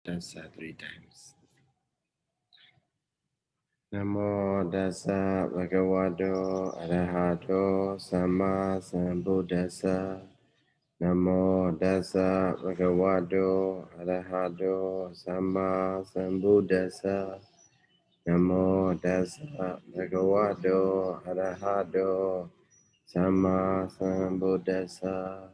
Tassa 3 times. Namo Tassa Bhagavato Arahato Samma Sambuddhassa. Namo Tassa Bhagavato Arahato Samma Sambuddhassa. Namo Tassa Bhagavato Arahato Samma Sambuddhassa.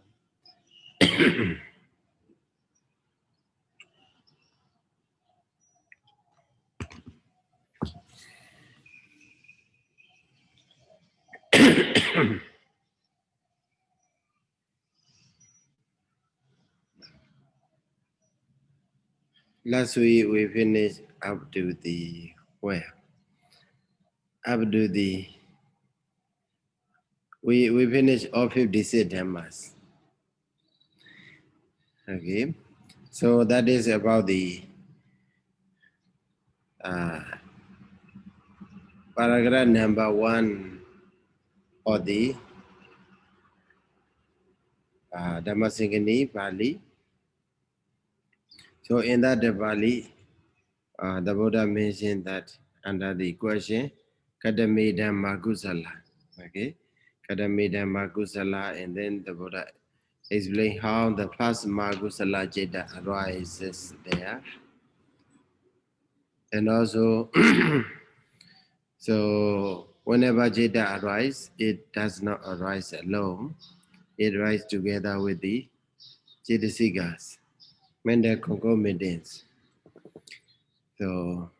Last week we finished up to the where? Up to the we finished all 56 dhammas. Okay, so that is about the paragraph number 1 of the Dhammasaṅgaṇī Pali. So in that Pali, the Buddha mentioned that under the question Kadame Dhamma Kusala. Okay, Kadame Dhamma Kusala, and then the Buddha explain how the first Mahakusala Jeta arises there. And also, so whenever Jeta arises, it does not arise alone. It arises together with the Jetasikas, mental concomitants. So,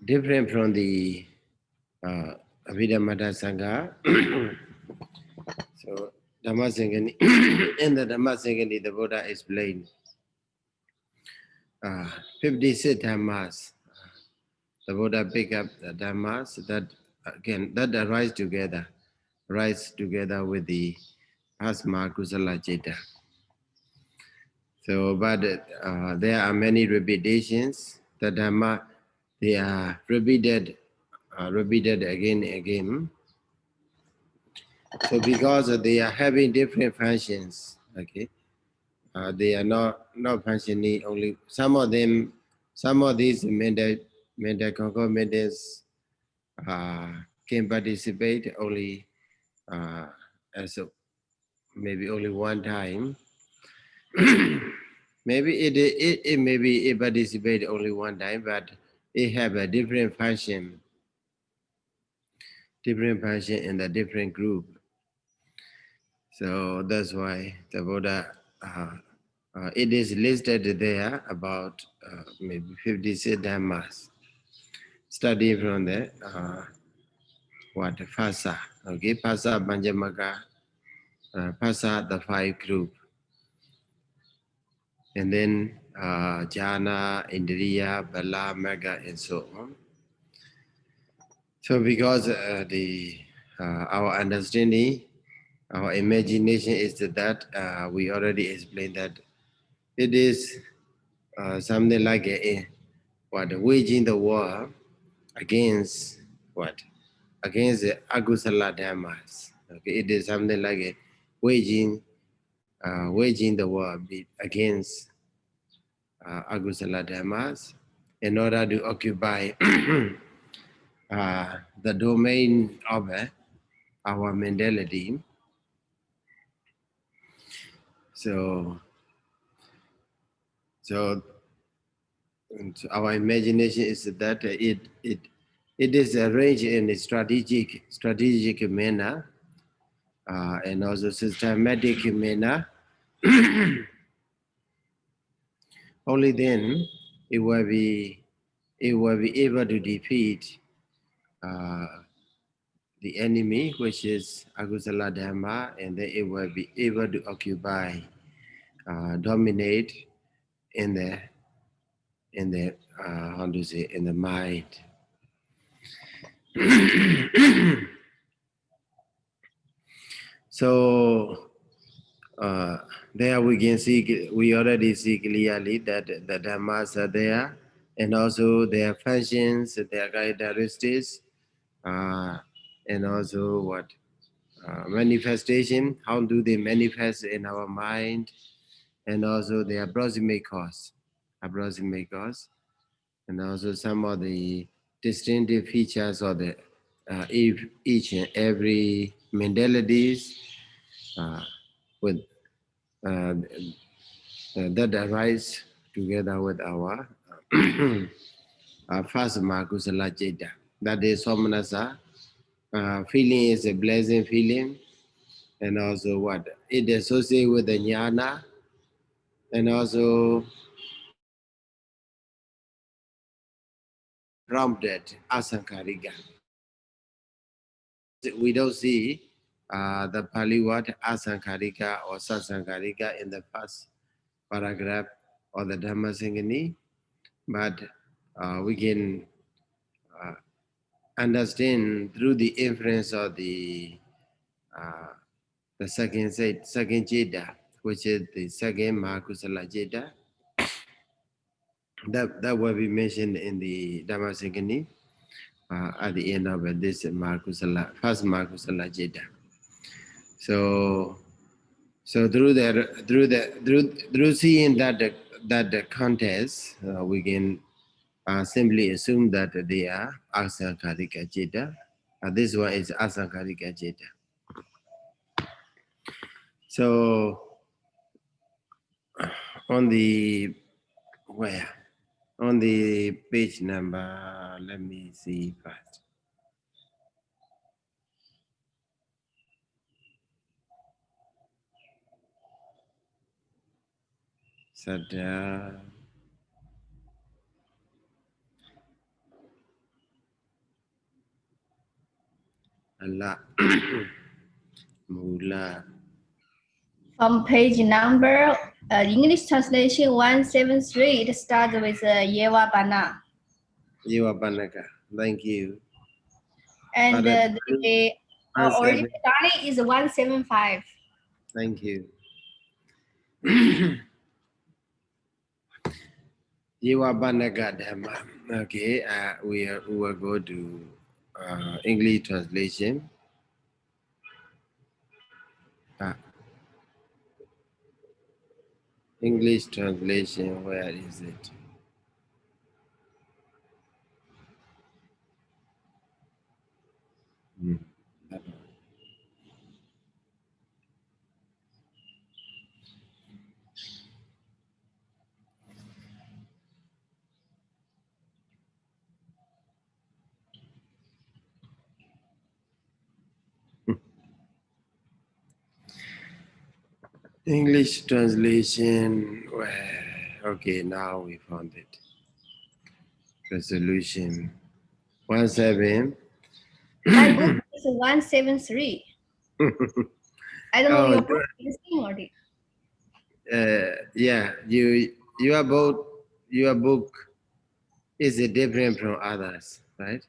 different from the Abhidhamma Sangha. So, Dhammasaṅgaṇī, in the Dhammasaṅgaṇī, the Buddha explained 56 dhammas. The Buddha pick up the dhammas that again that arise together with the asma kusala jeta. So, but there are many repetitions. The dhamma they are repeated again and again. So, because they are having different functions, okay, they are not functioning only. Some of these mental concomitants can participate only as maybe only one time. Maybe it maybe it participate only one time, but it have a different function in the different group. So that's why the Buddha it is listed there about maybe 56 dhammas. Study from the Phasa, okay, Phasa Panjamaka, Phasa the 5 group, and then Jhana, Indriya, Bala, Magga, and so on. So because our understanding, our imagination is that we already explained that it is something like waging the war against what? Against the agusala dhammas. Okay, it is something like waging the war against agusala dhammas in order to occupy the domain of our mentality. So our imagination is that it is arranged in a strategic manner and also systematic manner. Only then it will be able to defeat the enemy, which is agusala dhamma, and then it will be able to occupy, dominate in the how to say, in the mind. So there we already see clearly that the dhammas are there, and also their functions, their characteristics, and also manifestation, how do they manifest in our mind, and also the approximate cause, and also some of the distinctive features of the each and every mentalities with that arise together with our first Makusala Jeta. That is Somanasa. Feeling is a blessing feeling, and also what? It associates with the jnana, and also prompted asankarika. We don't see the Pali word asankarika or sasankarika in the first paragraph of the Dhammasaṅgaṇī, but we can uh, understand through the influence of uh, the second jeta, which is the second Mahakusala jeta, that will be mentioned in the Dhammasaṅgaṇī at the end of this Mahakusala, first Mahakusala jeta. So through seeing that contest, we can simply assume that they are asankarika jeta. This one is asankarika jeta. So on the where on the page number, let me see first. Sada Allah Mula. From page number, English translation 173, it starts with Yewa Bana. Yewa Banaka. Thank you. And the original Dani is 175. Thank you. Yewa Banaka Dhamma. Okay, we will go to English translation. English translation, where is it? English translation, okay, now we found it. Resolution 17. My book is 173. I don't know your book is the same or yeah, your book is different from others, right?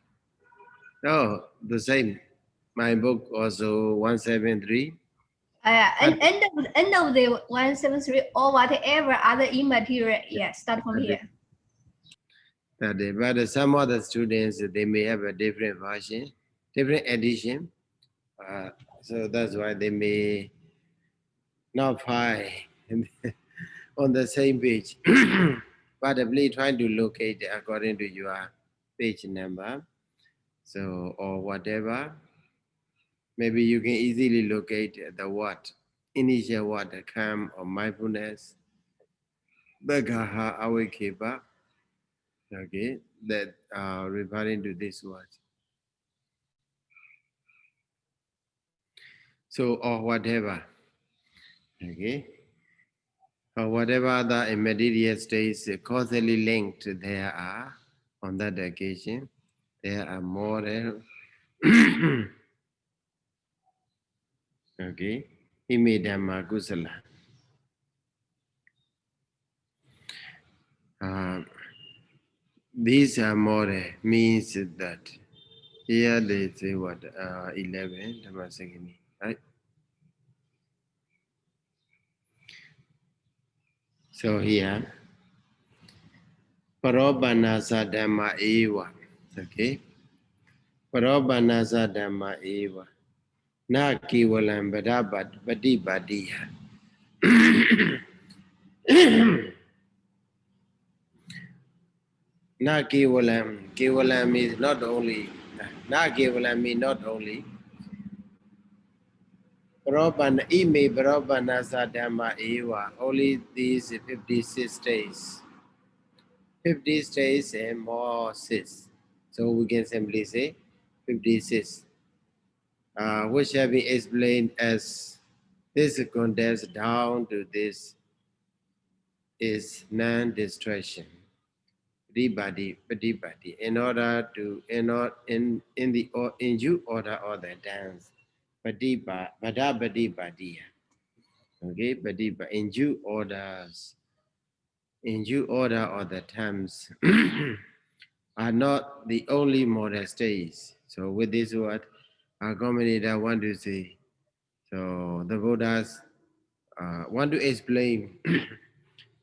No, the same. My book also 173. End of the 173 or whatever other immaterial, yeah, start from here. But some other students, they may have a different version, different edition. So that's why they may not find on the same page. But please try to locate according to your page number. So, or whatever. Maybe you can easily locate the word, initial word, the calm or mindfulness. Bagaha awekeba. Okay, that referring to this word. So, or whatever. Okay. Or whatever other immediate states causally linked there are on that occasion, there are more than okay, Imedama Kusala. These are more means that here they say what 11 Dhammasaṅgaṇī, right? So here Parobanasa Dhamma Eva. Okay. Parobanasa Dhamma Eva. Na kevalam badi badiya. Na kevalam is not only, na kevalam means not only, Parabana ime parabana sadama eva, only these 56 days. 50 days and more 6. So we can simply say 56. Which have been explained as this condensed down to this is non-distraction. Pradipati, in order to in the in due order of the dance. Padipadiya. Okay, Padipa in due orders. In due order of the terms are not the only modest days. So with this word, our commentator want to say, so the Buddhas want to explain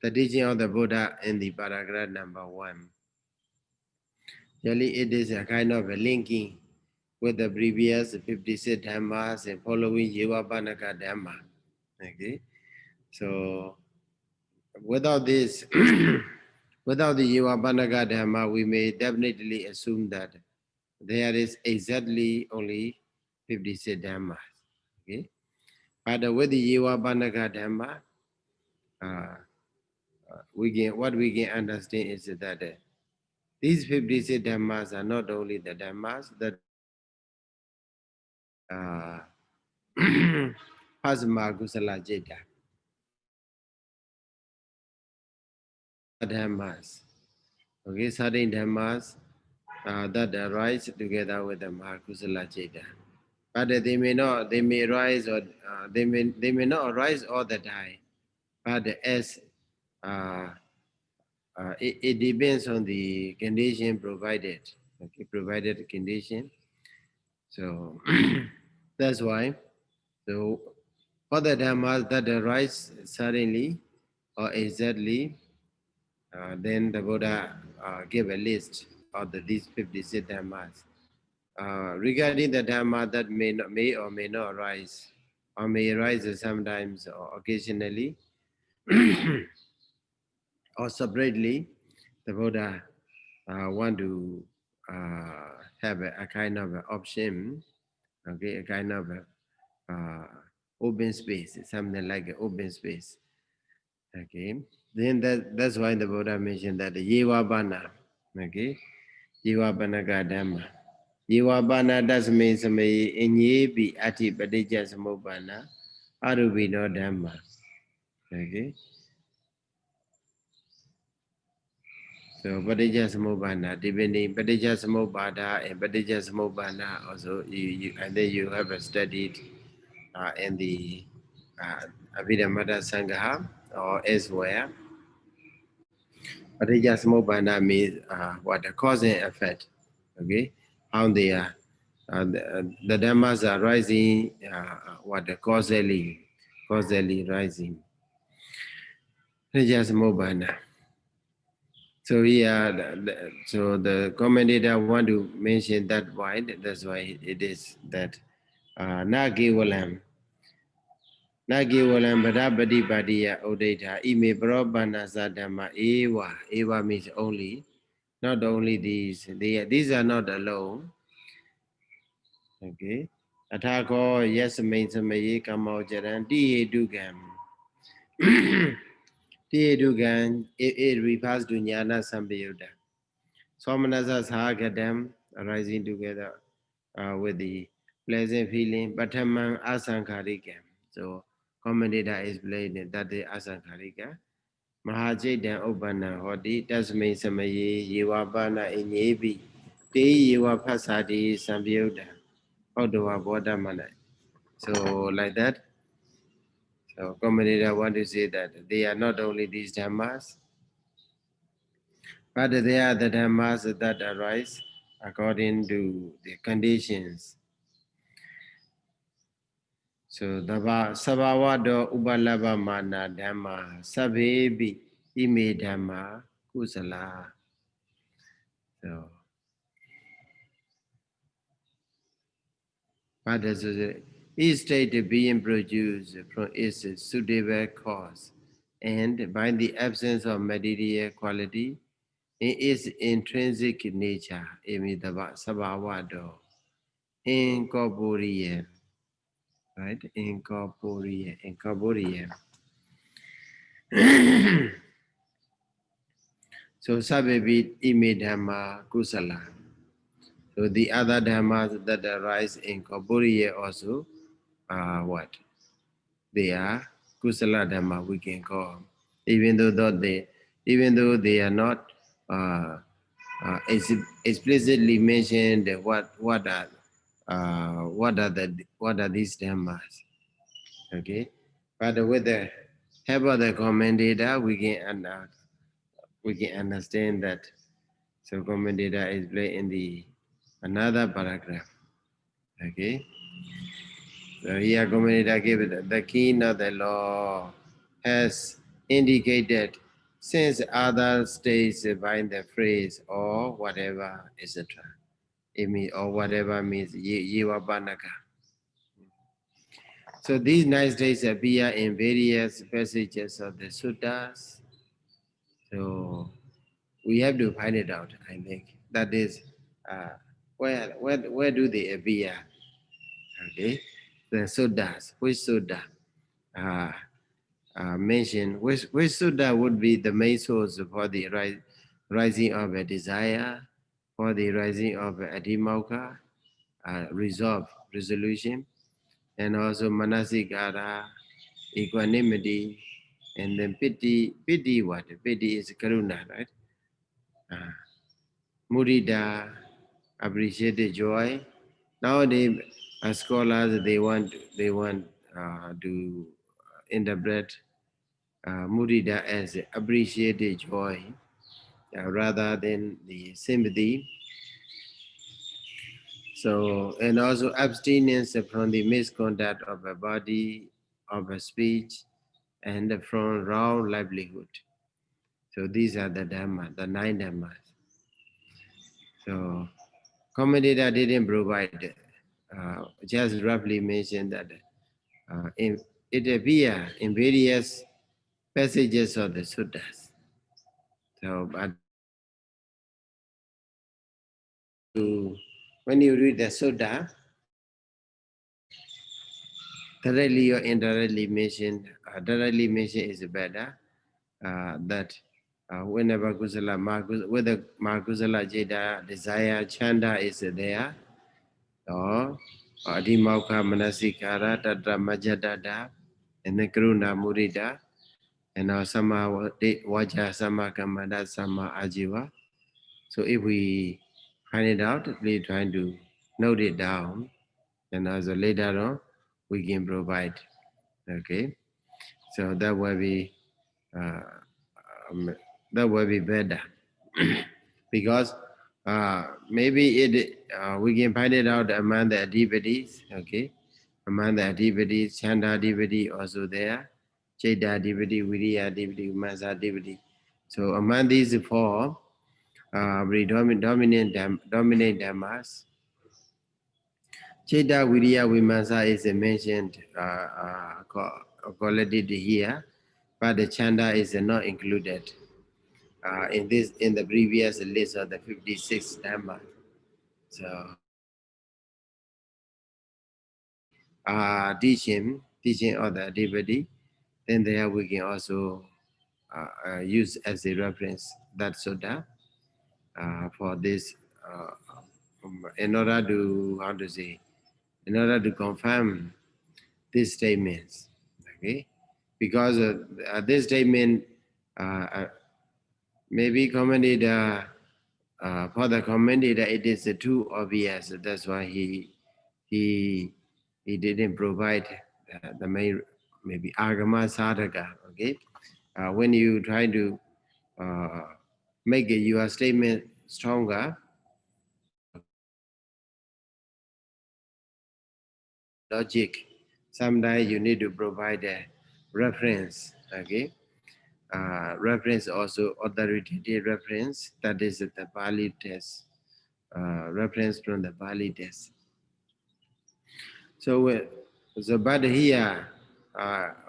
the teaching of the Buddha in the paragraph number 1. Really, it is a kind of a linking with the previous 56 Dhammas and following Yevapanaka Dhamma. Okay, so without this, without the Yevapanaka Dhamma, we may definitely assume that there is exactly only 56 Dhammas. Okay, but with the Yevapanaka Dhamma, uh, what we can understand is that these 56 Dhammas are not only the Dhammas that uh, Pasma Kusala Jeta, Dhammas. Okay, certain Dhammas that arise together with the Mahakusala Jeta. But they may rise or they may not arise all the time. But as uh, it depends on the condition provided. Okay, provided condition. So that's why. So for the dhammas that arise suddenly or exactly, then the Buddha gave a list of these 56 dhammas. Regarding the dhamma that may or may not arise, or may arise sometimes or occasionally, or separately, the Buddha want to have a kind of an option, okay, a kind of open space, something like an open space. Okay, then that's why the Buddha mentioned that the Yevabana, okay, Yevabana Dhamma. Yevabana does mean some in Yebi Ati Padija Samobana, Arubino Dhamma. Okay, so Padija Samobana, depending Padija Samobada and Padija Samobana also, and then you have studied in the Abhidhamma Sangha or elsewhere. Parijja Samuppada means what the cause and effect. Okay, how they are. The dhammas are rising, what the causally rising. Parijja Samuppada. So here, so the commentator want to mention that why. That's why it is that na kevalam. Na kevalam bhadapati patiya udeta ime parabana sadhamma eva. Eva means only. Not only these are not alone. Okay. Athako yes main samaye kamau jaran ti edugam. Ti edugam it refers to jnana sambiyuddha. Somanasa sahagadam arising together with the pleasant feeling. Bhattamang asankharikam. So commentator explained that the asankharika. Mahajaitan Ubbana Hoti Tasmai Samaye Yevapana Inyebi Te Yevapasadi Sambyuda Odova Bodhamana. So like that. So commentator want to say that they are not only these dhammas, but they are the dhammas that arise according to the conditions. So Sabhavado Ubalaba Mana Dhamma Sabhebi Ime Dhamma Kusala. So what does it? each state being produced from its suitable cause, and by the absence of material quality in its intrinsic nature, imitaba sabhavado, incorporeal, right? Incorporeal. So sabibit imidhamma kusala. So the other dhammas that arise in corporeal also are what? They are kusala dhamma, we can call, even though they are not uh, explicitly mentioned. What are these dhammas? Okay, but with the help of the commentator, we can understand that. So commentator is played in the another paragraph. Okay, so here commentator gave it the key of the law has indicated since other states by the phrase or whatever, etc. It means or whatever means yevabanaka. So these 9 states appear in various passages of the suttas. So we have to find it out, I think. That is, uh, where do they appear? Okay, the suttas. Which sutta uh, mentioned? Which sutta would be the main source for the rising of a desire, for the rising of a adhimokkha, resolution, and also manasikara, equanimity, and then pity. Pity what? Pity is karuna, right? Uh, Mudita, appreciated joy. Nowadays, scholars they want to interpret mudita as appreciated joy rather than the sympathy. So, and also abstinence from the misconduct of a body, of a speech, and from wrong livelihood. So these are the dhamma, the 9 dhammas. So commentator didn't provide, just roughly mentioned that it appears in various passages of the suttas. So, but when you read the sutta, directly or directly mentioned is better. That whenever whether Mahakusala Jeda desire chanda is there, or Adhimauka Manasikara, Tatra Majadada, and the Karuna Murida, and our Sama Waja Sama Kamada Sama Ajiva. So if we find it out, we trying to note it down, and also later on we can provide. Okay, so uh, um, that will be better because maybe we can find it out among the adhipatis. Okay, among the adhipatis, chanda adhipati also there, Cheta adhipati, Viriya adhipati, Masa adhipati. So among these 4 dominant dhammas, Cheta Viriya Vimasa is mentioned quality here, but the chanda is not included in the previous list of the 56 dhamma. So teaching of the adhipati, then there we can also use as a reference that sutta for this in order to in order to confirm these statements. Okay, because this statement uh, uh, may be commented for the commentator. It is too obvious. That's why he he didn't provide the main maybe agama sadhaka. Okay, when you try to uh, make your statement stronger, logic. Sometimes you need to provide a reference. Okay, reference also authoritative reference. That is the Pali test. Reference from the Pali test. So So, but here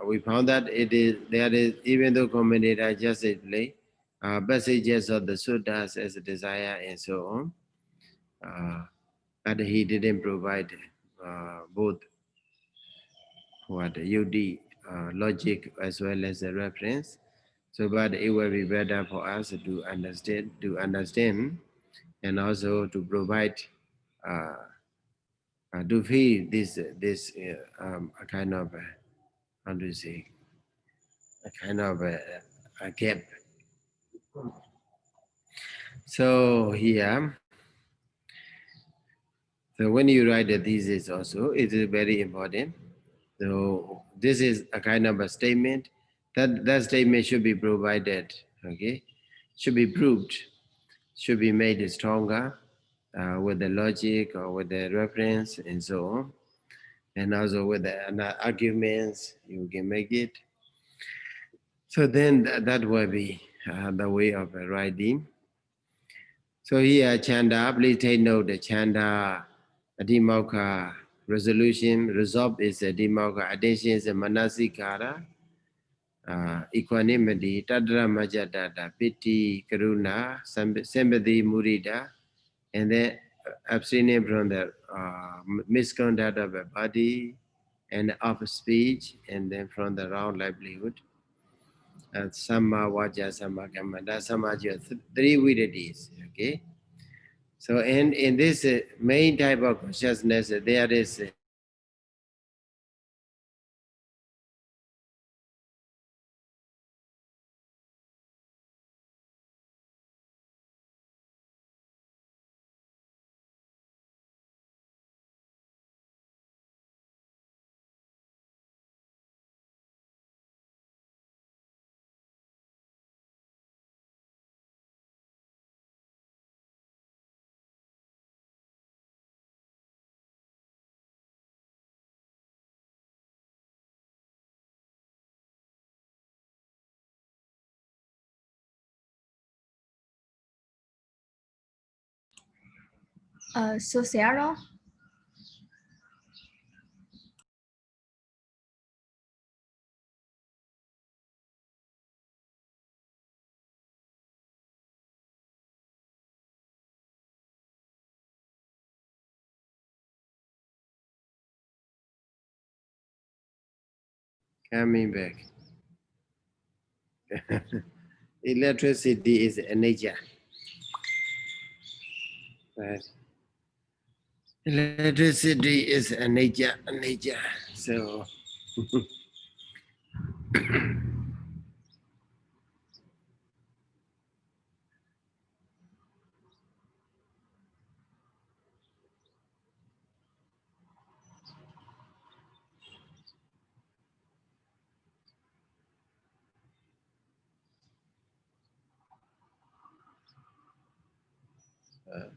we found that there is, even though commentator just explain passages of the suttas as a desire and so on, but he didn't provide both what yudi logic as well as a reference. So, but it will be better for us to understand, and also to provide uh, to feel this a kind of how do you say, a kind of a gap. So here, so when you write a thesis also, it is very important. So this is a kind of a statement. That statement should be provided, okay? Should be proved, should be made stronger with the logic or with the reference and so on. And also with the arguments, you can make it. So then that will be the way of writing. So here, Chanda, please take note the Chanda Dhammasaṅgaṇī resolution. Resolve is a Dhammasaṅgaṇī. Attention is a Manasikara. Equanimity, Tadra Majadada, Piti, Karuna, Sympathy, Murida, and then abstaining from the misconduct of a body and of speech, and then from the wrong livelihood. Samma Vaja, Samma Kamma, that's Samma, 3 virities, okay? So in this main type of consciousness, there is So Sayadaw, coming back. Electricity is a nature. Right? Electricity is a nature. So uh,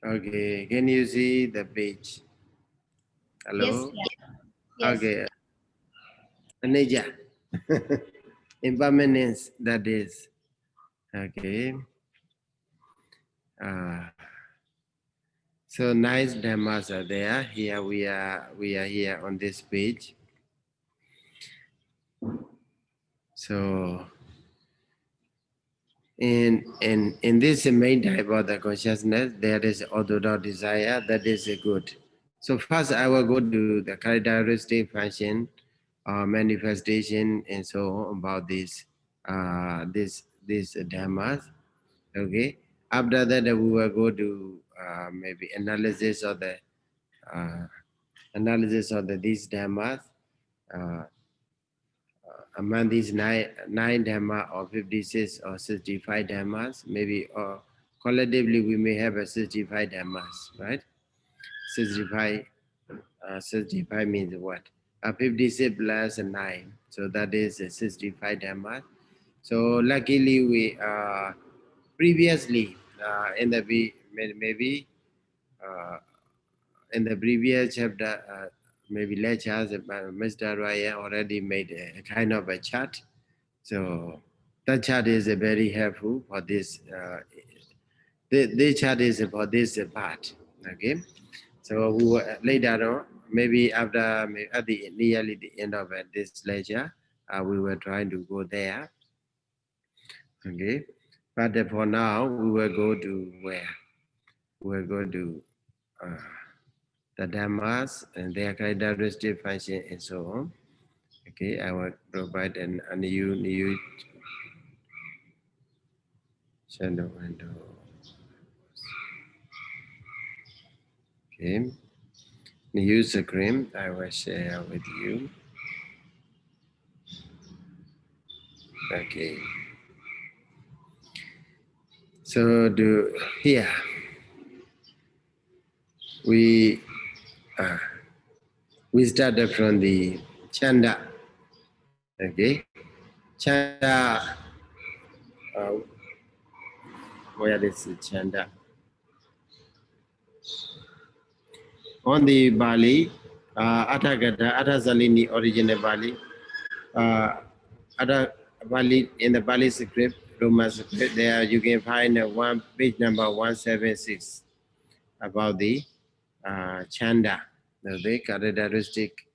okay, can you see the page? yes, Hello? yeah, yes. Okay, nature. Impermanence, that is. Okay. Uh, so nice dhammas are there. Here we are here on this page. So in this main type of the consciousness, there is orthodox desire, that is good. So first I will go to the characteristic function, manifestation, and so on about this dhammas. Okay. After that, we will go to maybe uh, analysis of these dhammas. Uh, Among these nine dhamma or 56 or 65 dhammas, maybe or collectively we may have a 65 dhammas, right? 65, 65 means what? 56 plus 9, so that is 65 dhammas. So luckily we previously in the maybe uh, in the previous chapter, maybe lectures, Mr. Raya already made a kind of a chart. So that chart is very helpful for this This chart is about this part. Okay, so we will, later on, maybe after at the nearly the end of this lecture, we were trying to go there. Okay, but for now, we will go to where? We will go to the dhammas and their characteristic function and so on. Okay, I will provide a new channel window. Okay, new screen I will share with you. Okay, so here we started from the chanda. Okay, chanda. Uh, where is the chanda? On the Bali, Atagata, Atazalini original Bali, Ada Bali in the Bali script, Roman script, there you can find one page number 176 about the chanda, the characteristic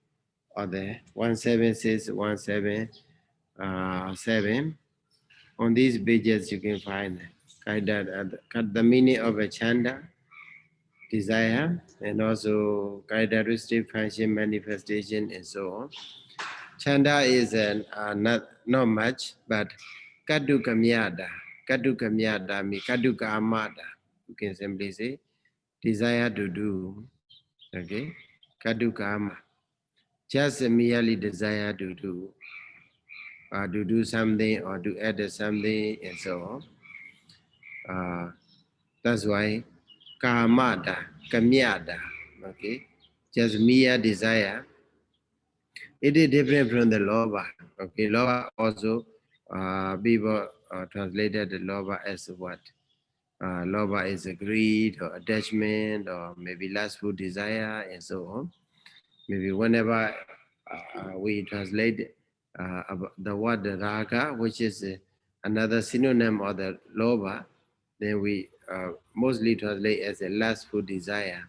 of the 176, 177. On these pages you can find the meaning of a chanda, desire, and also characteristic function manifestation and so on. Chanda is not much, but kadukamyada. Kadukamyada means kadukamada. You can simply say desire to do. Okay, kadukama. Just merely desire to do something or to add something and so on. That's why kamada, kamyada. Okay, just mere desire. It is different from the loba. Okay, loba also people translated the loba as what? Loba is a greed or attachment or maybe lustful desire and so on. Maybe whenever we translate the word raga, which is another synonym of the loba, then we mostly translate as a lustful desire.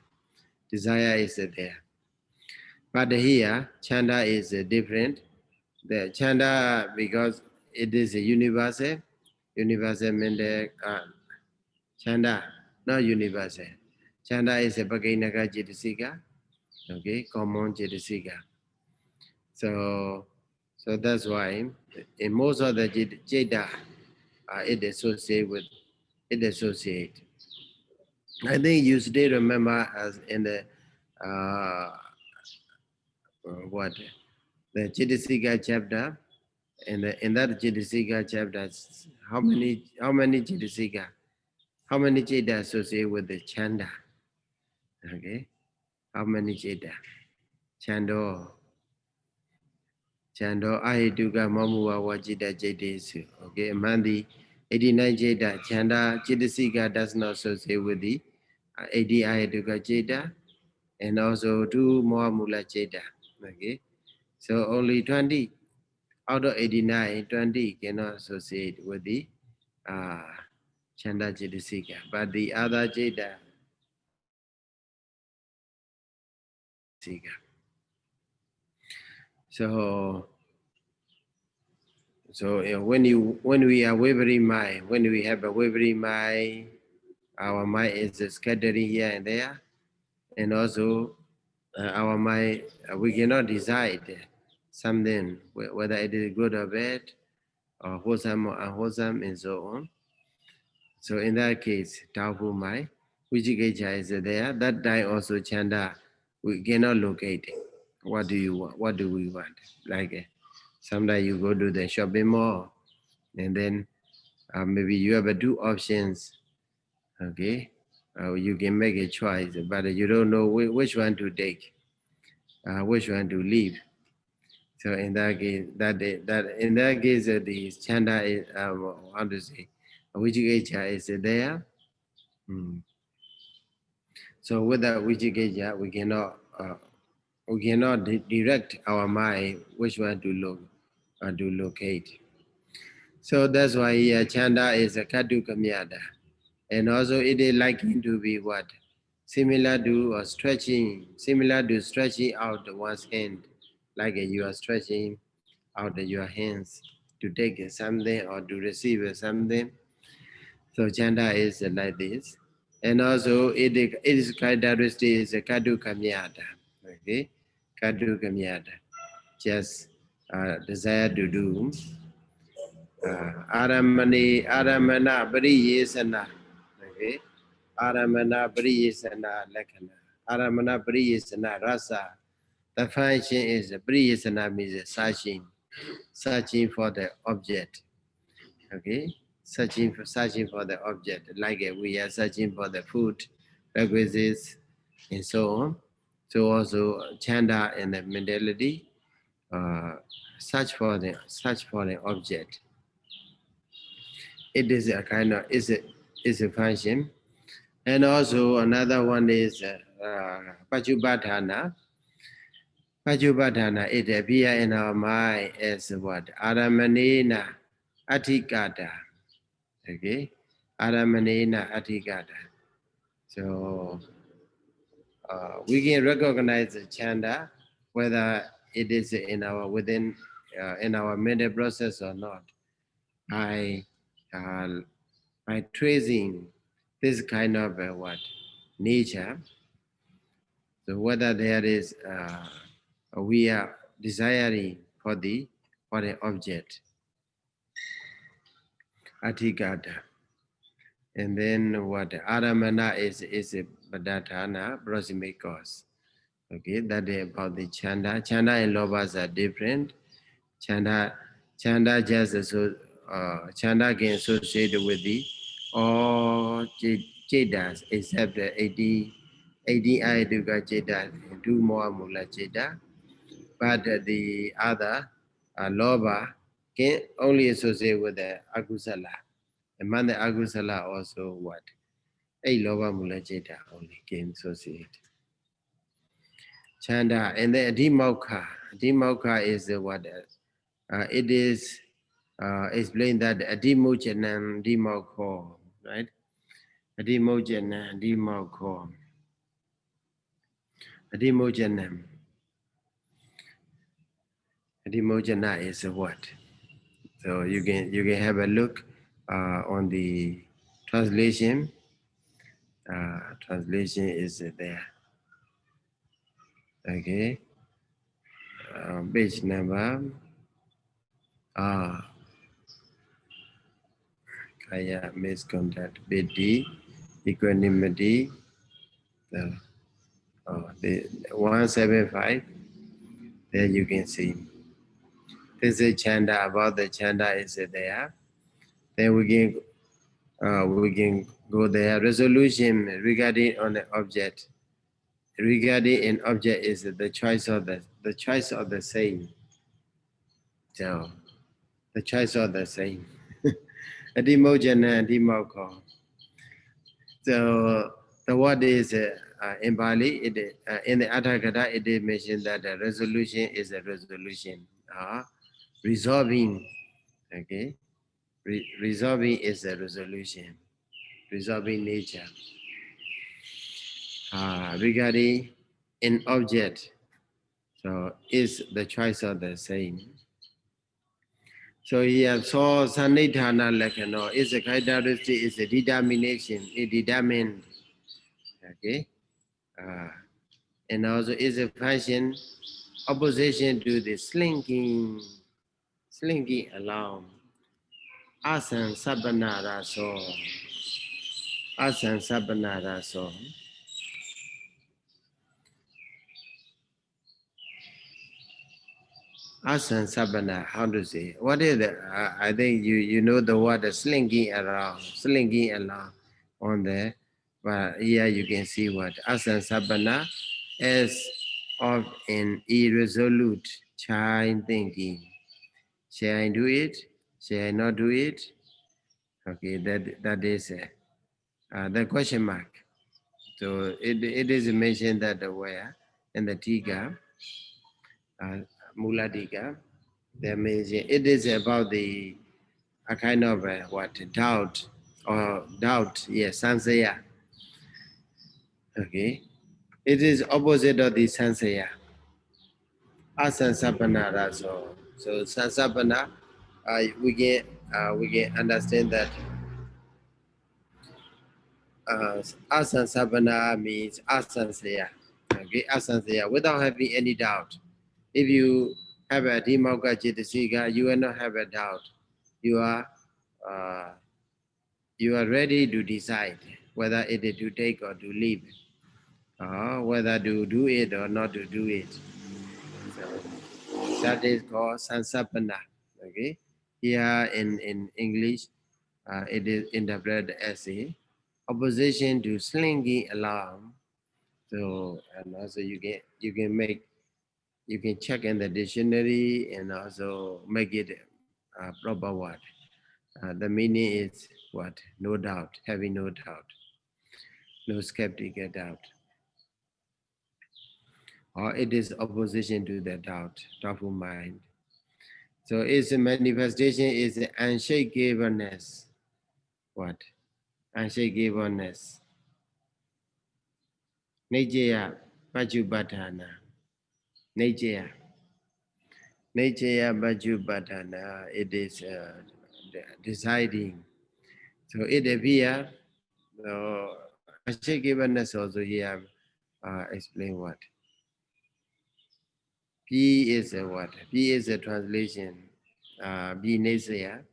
Desire is there. But here, chanda is different. The chanda, because it is a universal means chanda, not universal. Chanda is a Bhagainaka Jitasika, okay, common Jitasika. So that's why in most of the Jeta, it associate. I think you still remember as in the uh, what the Jitasika chapter. In that Jitasika chapter, how many Jitasika? How many Jeta associate with the chanda? Okay, how many Jeta? Chando Ahituka Mamuwa Wajita Jetesu. Okay, Mandi 89 Jeta. Chanda Jitasika does not associate with the 80 Ahituka Jeta and also 2 Mohamula Jeta. Okay, so only 20 out of 89, 20 cannot associate with the uh, Chanda Jitasika, but the other Jeta Sika. So when we are wavering mind, when we have a wavering mind, our mind is scattering here and there, and also our mind we cannot decide something whether it is good or bad, or wholesome or unwholesome, and so on. So in that case, doubtful mind, Vijigija is there. That time also chanda, we cannot locate. What do you want? What do we want? Like sometimes you go to the shopping mall, and then maybe you have two options. Okay, you can make a choice, but you don't know which one to take, which one to leave. So in that case, the chanda is how to say, Vijigija is there. Mm. So without Vijigija, we cannot direct our mind which one to look to locate. So that's why here chanda is a kadu kamyada. And also it is likely to be what? Similar to stretching out one's hand, like you are stretching out your hands to take something or to receive something. So chanda is like this. And also its characteristic is kadu kamyata. Okay, kadu kamyata. Just desire to do. Aramana pariyesana. Okay. Aramana pariyesana lakana. Aramana pariyesana rasa. The function is pariyesana means searching for the object. Okay, searching for the object, like we are searching for the food, requisites, and so on. So also chanda and the mentality, search for the object. It is a kind of is a function, and also another one is pachupadhana. Pachupadhana, it appears in our mind as what? Aramanena atikata. Okay, aramanena atikata. So we can recognize the chanda whether it is in our within in our mental process or not by uh, by tracing this kind of what nature. So whether there is we are desiring for the object atikata. And then what aramana is a padatana, proximate cause. Okay, that is about the chanda. Chanda and lobas are different. Chanda just so chanda can associate with the all chetas except the 80 ayaduka chetas, two more mula cheta. But the other loba can only associate with the agusala. Among the agusala also what? A loba mula cheta only can associate. Chanda and then Dhammasaṅgaṇī. Dhammasaṅgaṇī is what? It is explained that Dhammasaṅgaṇī Dhammasaṅgaṇī, right? Dhammasaṅgaṇī Dhammasaṅgaṇī. Dhammasaṅgaṇī. Dhammasaṅgaṇī is what? So you can have a look on the translation. Translation is there. Okay. Page number. Kaya misconduct, Bidi, equanimity, the 175. There you can see. This is chanda, about the chanda is there. Then we can go there. Resolution regarding on the object. Regarding an object is the choice of the same. So the choice of the same. Adimojana and Dimoko. So the word is in Bali, in the Atthakatha, it is mentioned that the resolution is a resolution. Resolving, okay? Resolving is a resolution. Resolving nature. Regarding an object, so is the choice of the same. So here, so sanidhana lakano is a characteristic, is a determination, it determined. Okay. And also is a function opposition to the slinking along. Asan sabanara so. Asan sabanara so. Asan sabana, how to say? What is it? I think you know the word slinking along on there. But here you can see what asan sabana is of an irresolute child thinking. Shall I do it? Shall I not do it? Okay, that is the question mark. So it is mentioned that where in the Tika, Mula Tika, it is about the a kind of what doubt or doubt, yes, sansaya. Okay. It is opposite of the sansaya. Asansapana. So sansapana, we can understand that asansapana means asansaya. Okay, asansaya, without having any doubt. If you have a Dhimauka Chitasika, you will not have a doubt. You are uh, you are ready to decide whether it is to take or to leave, whether to do it or not to do it. So that is called sansapana. Okay, here in English, it is interpreted as a opposition to slinking along. So and also you can check in the dictionary and also make it a proper word. The meaning is what? No doubt, having no doubt, no skeptical doubt. Or it is opposition to the doubt, doubtful mind. So its manifestation is unshakableness. What? Unshakableness. Nijaya Pajubatana. Nijaya. Nijaya Pajubatana. It is deciding. So it appears, unshakableness also here explain what? P is a what? P is a translation. B Nesaya.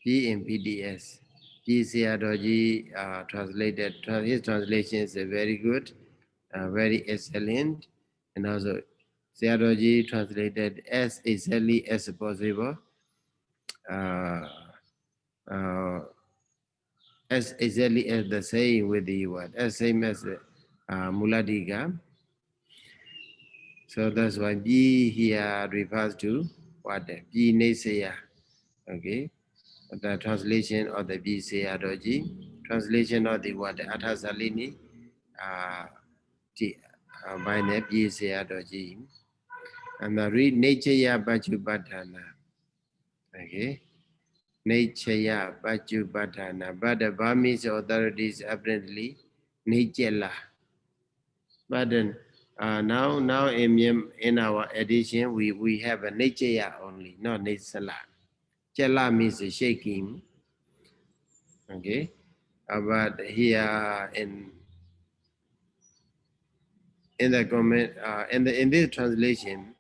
P in PDS. P Sayadaw translated. His translation is very good, very excellent, and also Sayadaw translated as exactly as possible, uh, uh, as exactly as the same with the word, as same as Muladika. So that's why B here refers to what? B Nesaya. Okay. The translation of the B Sayadaw, translation of the word Athasalini, by the B Sayadaw, and the read Nature Bajubadhana. Okay. Nature Bajubadhana. But the Burmese authorities apparently Nature. But then now in our edition we have a Nature only, not Nature. Chela means shaking. Okay. But here in the comment in this translation,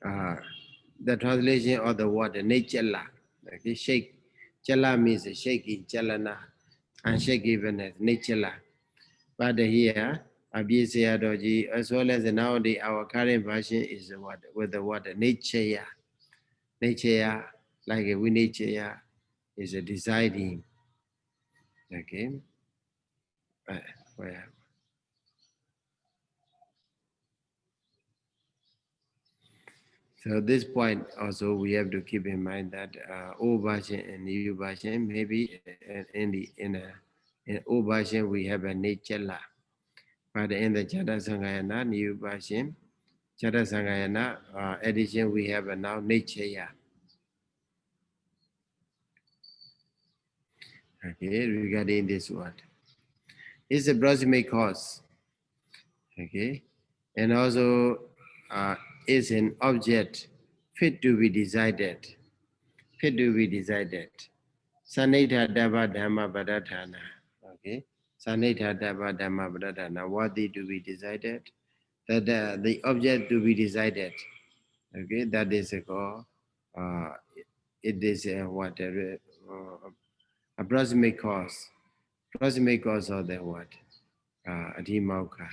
uh, the translation of the word nature, okay, shake, chala means shaking, chalana, and shake even as nature. But here, Abhisayadaw, as well as nowadays our current version is the word with the word nature, nature, like we nature is a deciding, okay. Uh, where? So this point also we have to keep in mind that old version and new version maybe in old version we have a nature law, but in the Candamuka new version, Candamuka edition we have a now nature. Okay, regarding this word, it's a proximate cause. Okay, and also is an object fit to be decided, fit to be decided. Sanitha Dava Dhamma Padadhana. Okay. Sanitha Dava Dhamma Padadhana. Worthy to be decided. That the object to be decided. Okay. That is called. Uh, it is what approximate cause. Approximate cause of the what? Adhimauka.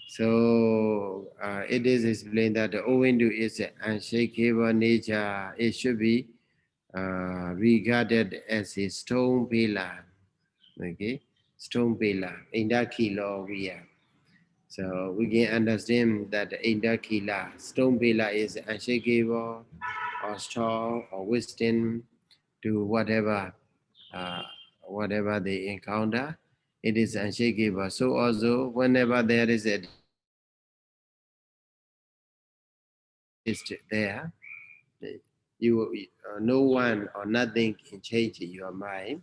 So it is explained that owing to its unshakable nature, it should be regarded as a stone pillar. Okay, stone pillar, indakila we have. So we can understand that indakila, stone pillar is unshakable or strong or withstand to uh, whatever they encounter. It is unshakable. So also whenever there is a there, no one or nothing can change your mind.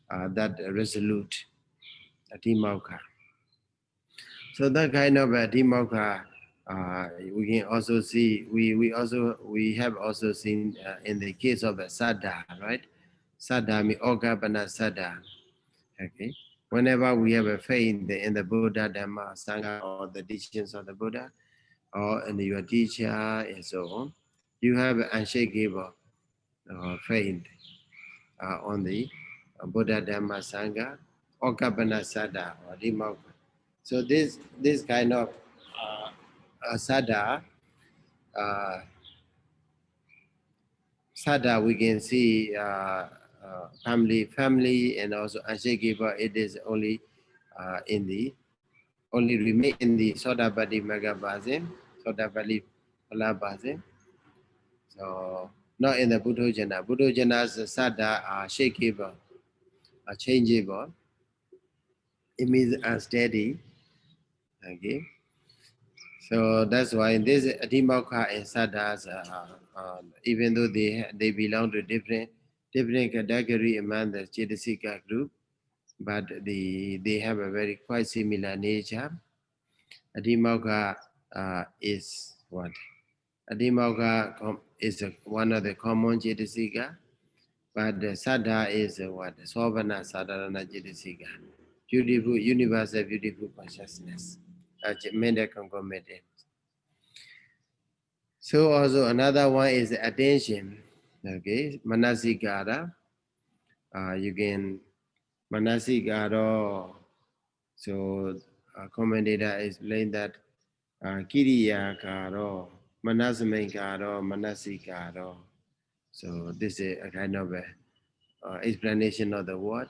That resolute Dhammasaṅgaṇī. So that kind of Dhammasaṅgaṇī, we can also see. We have also seen in the case of the Saddha, right? Saddha means Ogapana Saddha. Okay. Whenever we have a faith in the Buddha, Dhamma, Sangha, or the teachings of the Buddha, or in your teacher, and so on, you have unshakable faith on the Buddha, Dhamma, Sangha, Ogapana Saddha, or Dhamma. So this kind of Saddha, uh, Saddha, we can see family, and also unshakable. It is only only remain in the Sodapati Magabhasin, Sodapati Palabhasin. So not in the Buddhojana. Buddhojana's Saddha are shakeable, are changeable. It means unsteady. Okay. So that's why in this Dhammasaṅgaṇī and Saddhas, even though they belong to different category among the Chetasika group, but they have a very quite similar nature. Dhammasaṅgaṇī is what? Dhammasaṅgaṇī is one of the common Chetasika, but the Saddha is what? Sovana Sadharana Chetasika. Beautiful, universal, beautiful consciousness. Mental concomitant. So also another one is attention. Okay, Manasikara. You can Manasikara. So commentator explained that Kiriya Karo, Manasame Karo, Manasikaro. So this is a kind of explanation of the word.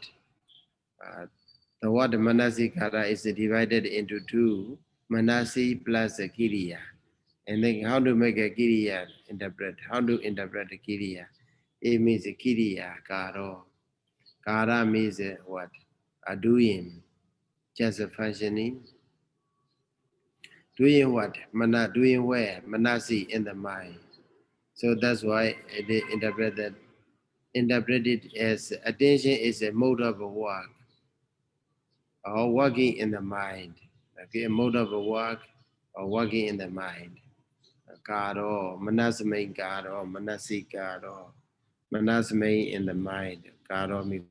The word Manasikara is divided into two, Manasi plus Kiriya. And then how to make a Kiriya interpret? How to interpret a Kiriya? It means a Kiriya, Karo. Kara means what? A doing, just a functioning. Doing what? Mana, doing where? Manasi, in the mind. So that's why they interpreted as attention is a mode of work, or working in the mind. Okay, a mode of work or working in the mind. Karo, manasame karo, manasi karo, manasame in the mind. Karo means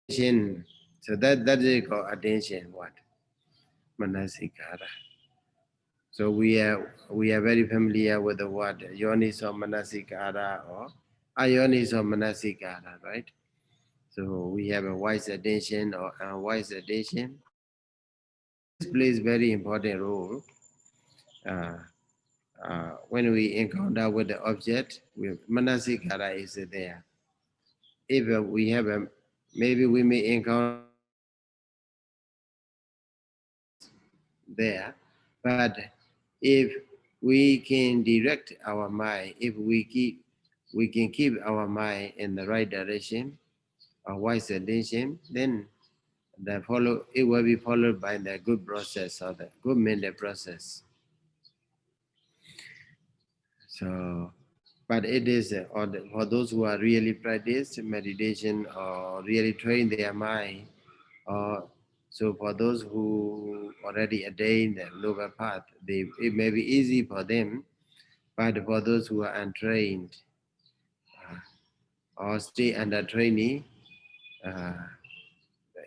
attention. So that is called attention. What? Manasi kara. So we are very familiar with the word yoniso manasikara or ayoniso manasikara, right? So we have a wise attention or unwise attention. So this plays very important role uh, when we encounter with the object. Manasikara is there. If we have maybe we may encounter there, but if we can direct our mind, if we can keep our mind in the right direction, a wise attention, then it will be followed by the good process or the good mental process. So, but it is for those who are really practice meditation or really train their mind, or so for those who already attained the lower path, it may be easy for them, but for those who are untrained or stay under training,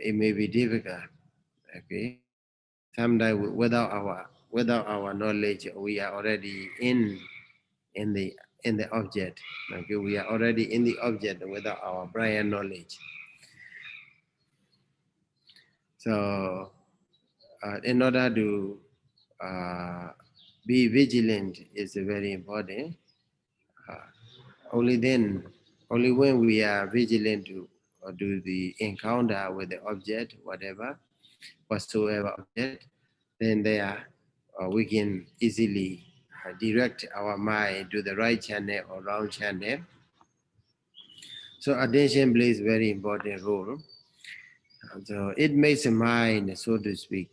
it may be difficult. Okay, sometimes without our knowledge, we are already in the object. Okay, we are already in the object without our prior knowledge. So, in order to be vigilant is very important. Only when we are vigilant to do the encounter with the object, whatsoever object, then there we can easily direct our mind to the right channel or wrong channel. So attention plays very important role. So it makes a mind, so to speak,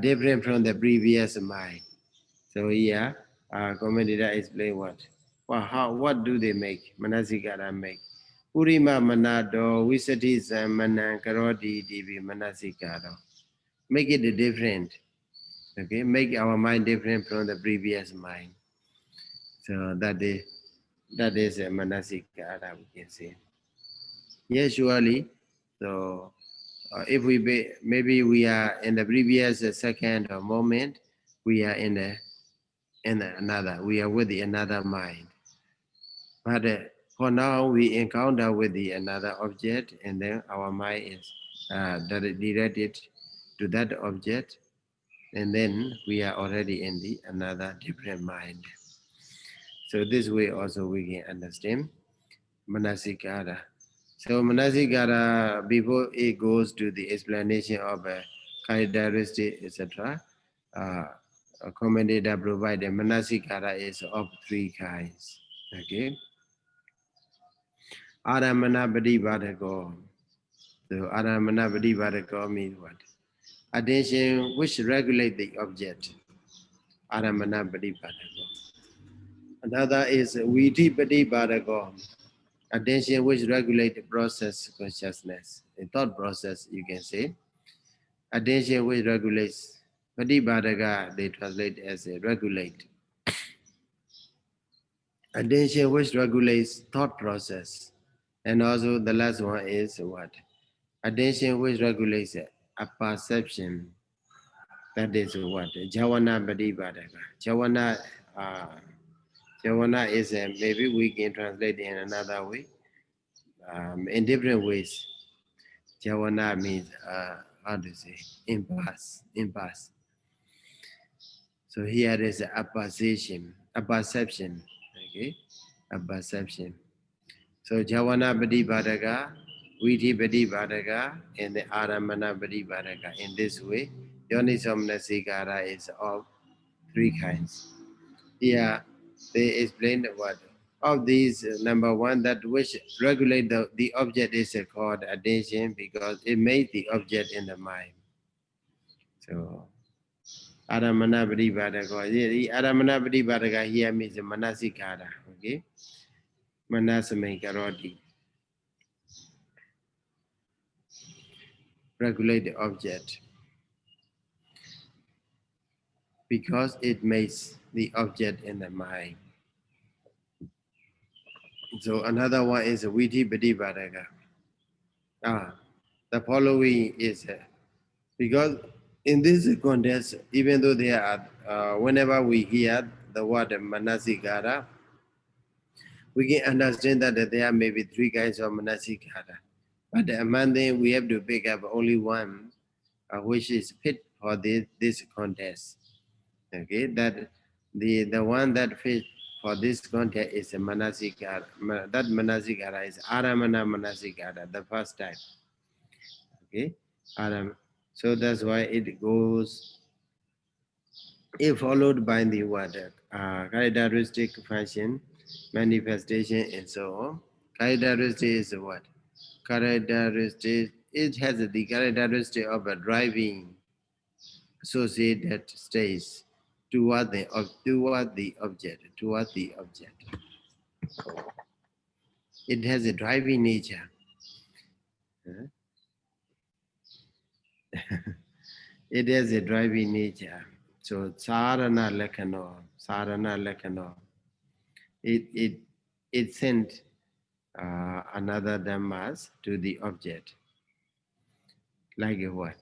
different from the previous mind. So here, commentator explain what? What do they make? Manasikara make. Purima manado visati manan karoti divi manasikara. Make it different. Okay, make our mind different from the previous mind. So that is a manasikara, we can say. Yes, surely. So if maybe we are in the previous second or moment, we are in another. We are with the another mind. But for now, we encounter with the another object, and then our mind is directed to that object, and then we are already in the another different mind. So this way also we can understand manasikara. So manasikara, before it goes to the explanation of characteristic, etc., uh, a commentator provided manasikara is of three kinds. Okay, aramana padibhadako. So aramana padibhadako means what? Attention which regulate the object. Aramana padibhadako. Another is viti padibhadako. Attention which regulate the process consciousness, the thought process, you can say. Attention which regulates, Padibhadaga, they translate as a regulate. Attention which regulates thought process. And also the last one is what? Attention which regulates a perception. That is what? Javana Padibhadaga. Uh, Javana is, maybe we can translate in another way, in different ways. Javana means, how to say, impasse. So here is a perception, okay, a perception. So Javana Padibhadaga, Viti Padibhadaga, and the Aramana Padibhadaga. In this way, Yonisamnasikara is of three kinds. Here they explain what of these, number one, that which regulate the object is called attention because it made the object in the mind. So Aramana Pradipadaga. The Aramana Pradipadaga here means Manasikara. Okay? Manasame Karoti. Regulate the object because it makes the object in the mind. So another one is Viti Pradipadaga. The following is because in this context, even though there are, whenever we hear the word Manasikara, we can understand that there may be three kinds of Manasikara. But among them, we have to pick up only one, which is fit for this contest. Okay, that the one that fit for this contest is a Manasikara. That Manasikara is Aramana Manasikara, the first type. Okay, Aram. So that's why it goes. If followed by the word characteristic function, manifestation, and so on. Characteristic is what? Characteristic, it has the characteristic of a driving associated states toward the object. It has a driving nature. It has a driving nature. So sarana lekano. It sent another dhammas to the object. Like a what?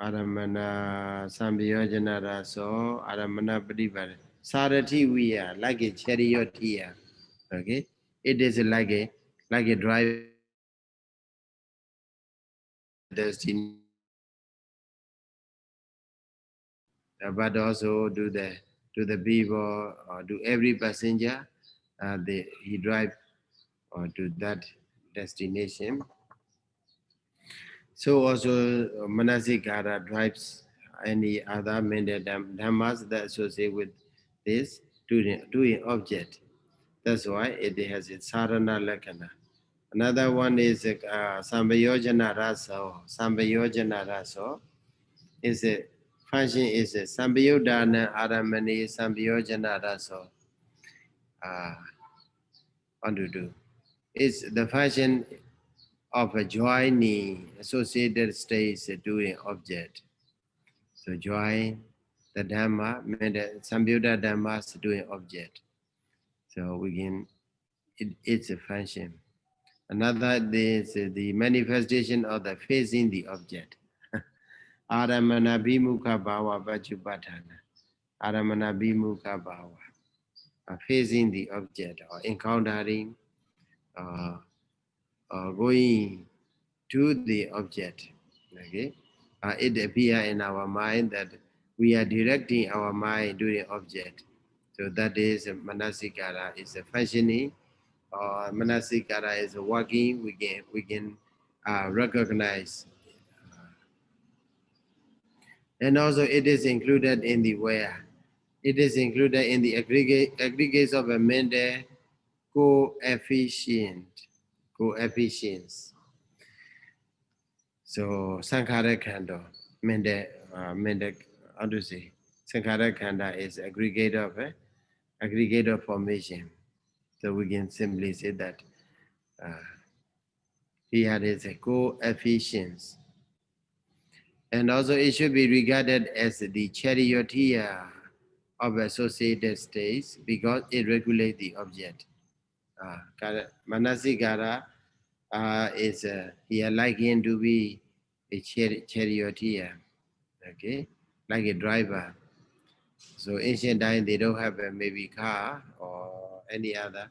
Aramana Sambhayojana Raso, Aramana Pradipara. Sarati Viya, like a chariot here. Okay? It is like a driver to the destination, but also to the people or to every passenger, he drive to that destination. So also Manasikara drives any other mental dhammas that associate with this to an object. That's why it has its sarana lakana. Another one is Sambhayojana Raso. Sambhayojana Raso is function is Sambiyodana Aramani Sambiyojana Raso. What to do? It's the function of a joining associated states doing object. So join the Dhamma, Sambiyuda Dhammas doing object. So we can, it's a function. Another is the manifestation of the facing the object. Aramana bhimukha bhava vajupatana. Aramana bhimukha bhava. Facing the object or encountering uh, or going to the object. Okay, it appears in our mind that we are directing our mind to the object. So that is manasikara is a functioning, or manasikara is working. We can recognize, and also it is included in the where. It is included in the aggregates of a mental coefficients. So Sankhara Khanda, Mende, how to say? Sankhara Khanda is aggregate of formation. So we can simply say that uh, here is a coefficients. And also it should be regarded as the charioteer of associated states because it regulates the object. Manasikara is here likened to be a charioteer. Okay, like a driver. So ancient time they don't have a maybe car or any other,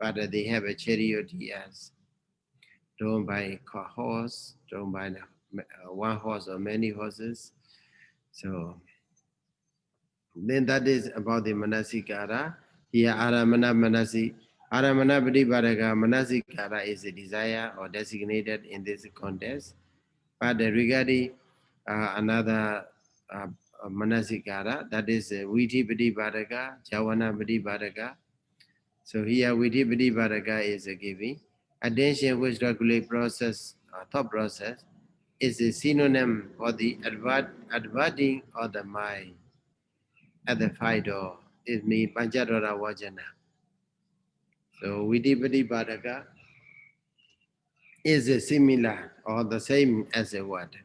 but they have a chariot, yes, drawn by a horse, drawn by one horse or many horses. So then that is about the manasikara. Here aramana manasi. Aramana pradipadaga manasikara is a desire or designated in this context. But regarding another uh, manasikara, that is Viti Padipadaka, Jawana Padipadaka. So here Viti Padipadaka is giving attention which regulate process, thought process, is a synonym for the adverting of the mind at the fight door. It means Panchadora Vajana. So Viti Padipadaka is a similar or the same as a word.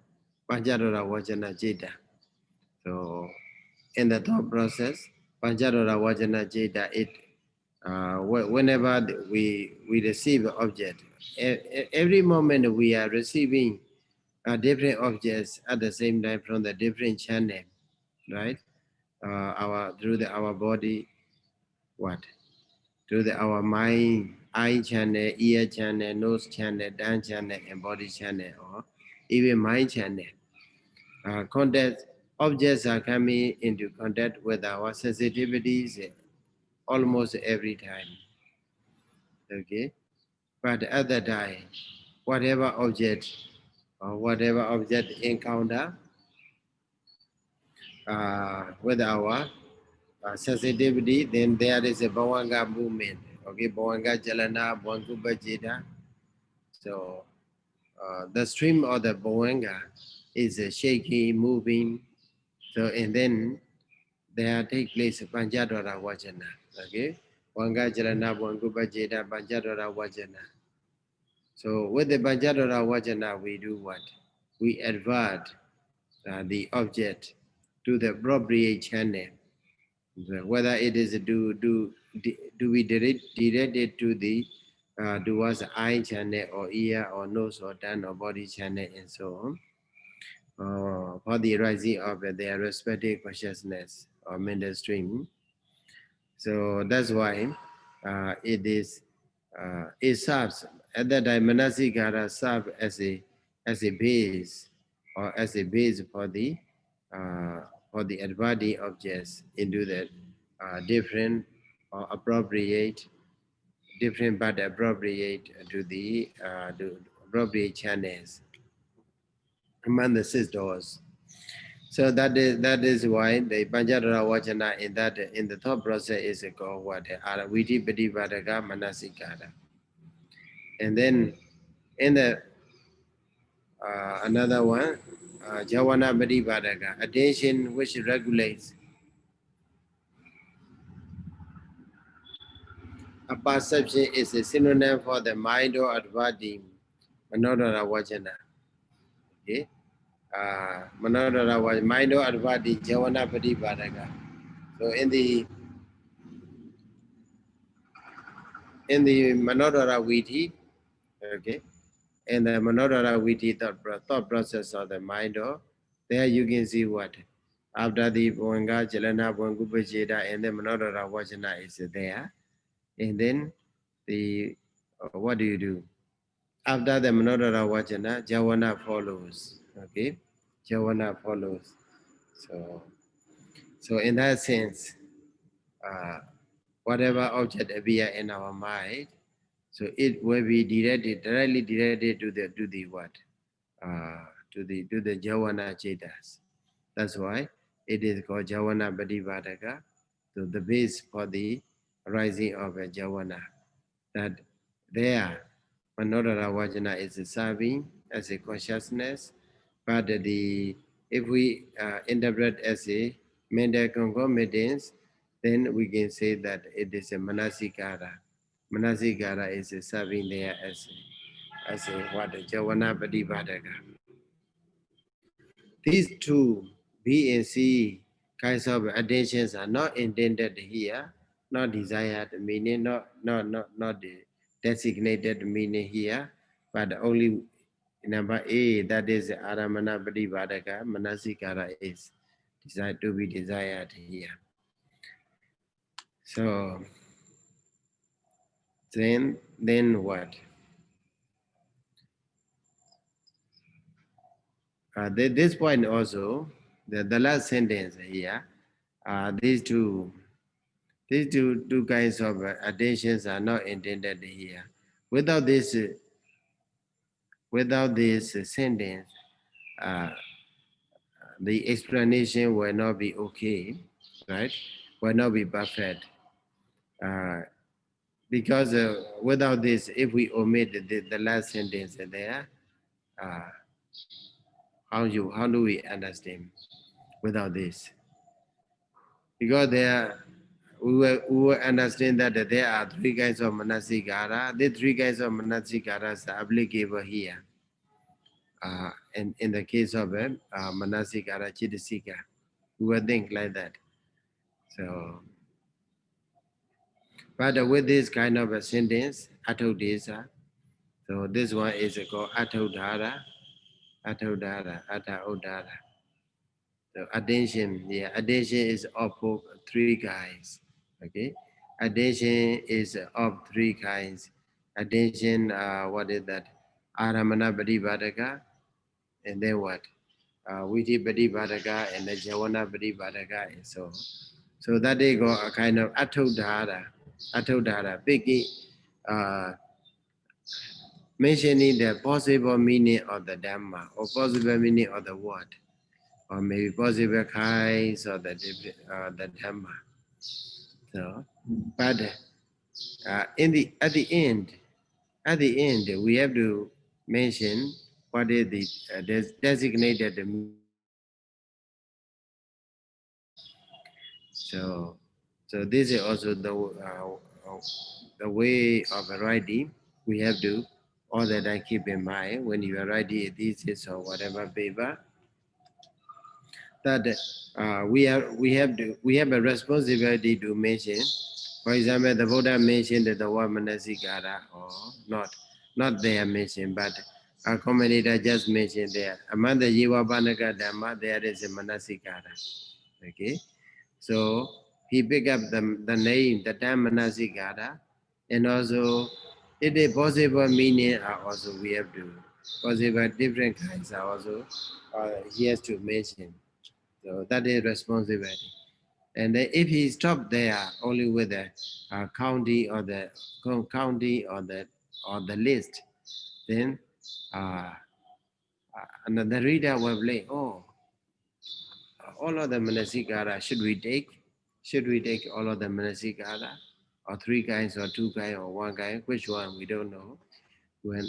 Panchadora Vajana Jeta. So in the thought process, Panchadora Vajana Jeta, whenever we receive an object, every moment we are receiving different objects at the same time from the different channel, right? Our body, what? Our mind, eye channel, ear channel, nose channel, dance channel, and body channel, or even mind channel. Contact objects are coming into contact with our sensitivities almost every time. Okay, but at the time, whatever object encounter with our sensitivity, then there is a bhavanga movement. Okay, bhavanga jalana, bhavanga jeta. So the stream of the bhavanga is shaky, moving. So and then there take place Panchadwara Vajana. Okay? Vanga Jalana, Vangupa Jeta, Panchadwara Vajana. So with the Panchadwara Vajana, we do what? We advert the object to the appropriate channel. Whether it is do we direct it to the towards eye channel or ear or nose or tongue or body channel and so on. For the rising of their respective consciousness or mental stream. So that's why it serves at that time manasikara serve as a base or as a base for the adverting objects into the different or appropriate different but appropriate to the appropriate channels among the six doors. So that is why the Panchadara Vajana in the thought process is called what? Viti Padipadaka Manasikara. And then in the another one, Jawana Badibadaga, attention which regulates a perception is a synonym for the mind or advadi manodara wajana. Okay? Manodara was mind or advadi Jawana Badibadaga. So in the manodara viti, okay, in the manodara viti thought process of the mind or there you can see what after the Bwanga Jalana Bwangupajeda and the manodara wajana is there. And then the what do you do? After the Manodara Vajana, Jawana follows. Okay? Jawana follows. So in that sense, uh, whatever object appear in our mind, so it will be directly directed to the what? To the Jawana Chetas. That's why it is called Jawana Badivadaka, so the base for the rising of a Jawana. That there, Manodara Vajana is serving as a consciousness, but if we interpret as a mental concomitance, then we can say that it is a manasikara. Manasikara is serving there as a what? Jawana Padivadaka. These two, B and C, kinds of attentions are not intended here, not desired meaning, not the designated meaning here, but only number A, that is Aramana Padivadaka, Manasikara is desired to be desired here. So then what? This point also, the last sentence here, these two kinds of attentions are not intended here. Without this, sentence, uh, the explanation will not be okay, right? Will not be perfect. Uh, because without this, if we omit the last sentence there, uh, how do we understand without this? Because we will understand that there are three kinds of manasikara. The three kinds of manasikaras are applicable here. In the case of manasikara chitasika, we will think like that. So, but with this kind of a sentence, atodesa, so this one is called atodhara, ataodhara. So attention, yeah, attention is of three kinds. Okay, attention is of three kinds. Attention, what is that? Aramana Badibadaka, and then what? Viti Badibadaka and the Jawana Badibadaka, and so. So that they go a kind of atodhara, big, uh, mentioning the possible meaning of the Dhamma or possible meaning of the word, or maybe possible kinds of the Dhamma. So, but at the end, we have to mention what is the designated meaning of the Dhamma. So, so this is also the way of writing. We have to all that I keep in mind when you are writing a thesis or whatever paper. That we have a responsibility to mention. For example, the Buddha mentioned the word manasikara or not there mentioned, but our commentator just mentioned there. Among the Jiva Banaka Dhamma, there is a manasikara. Okay, so he picked up the name, the term manasikara, and also it is possible meaning are also we have to possible different kinds are also he has to mention. So that is responsibility. And then if he stopped there only with the county or the county or the list, then another reader will play. Oh, all of the manasikara should we take? Should we take all of the manasikara, or three kinds, or two kinds, or one kind? Which one we don't know. When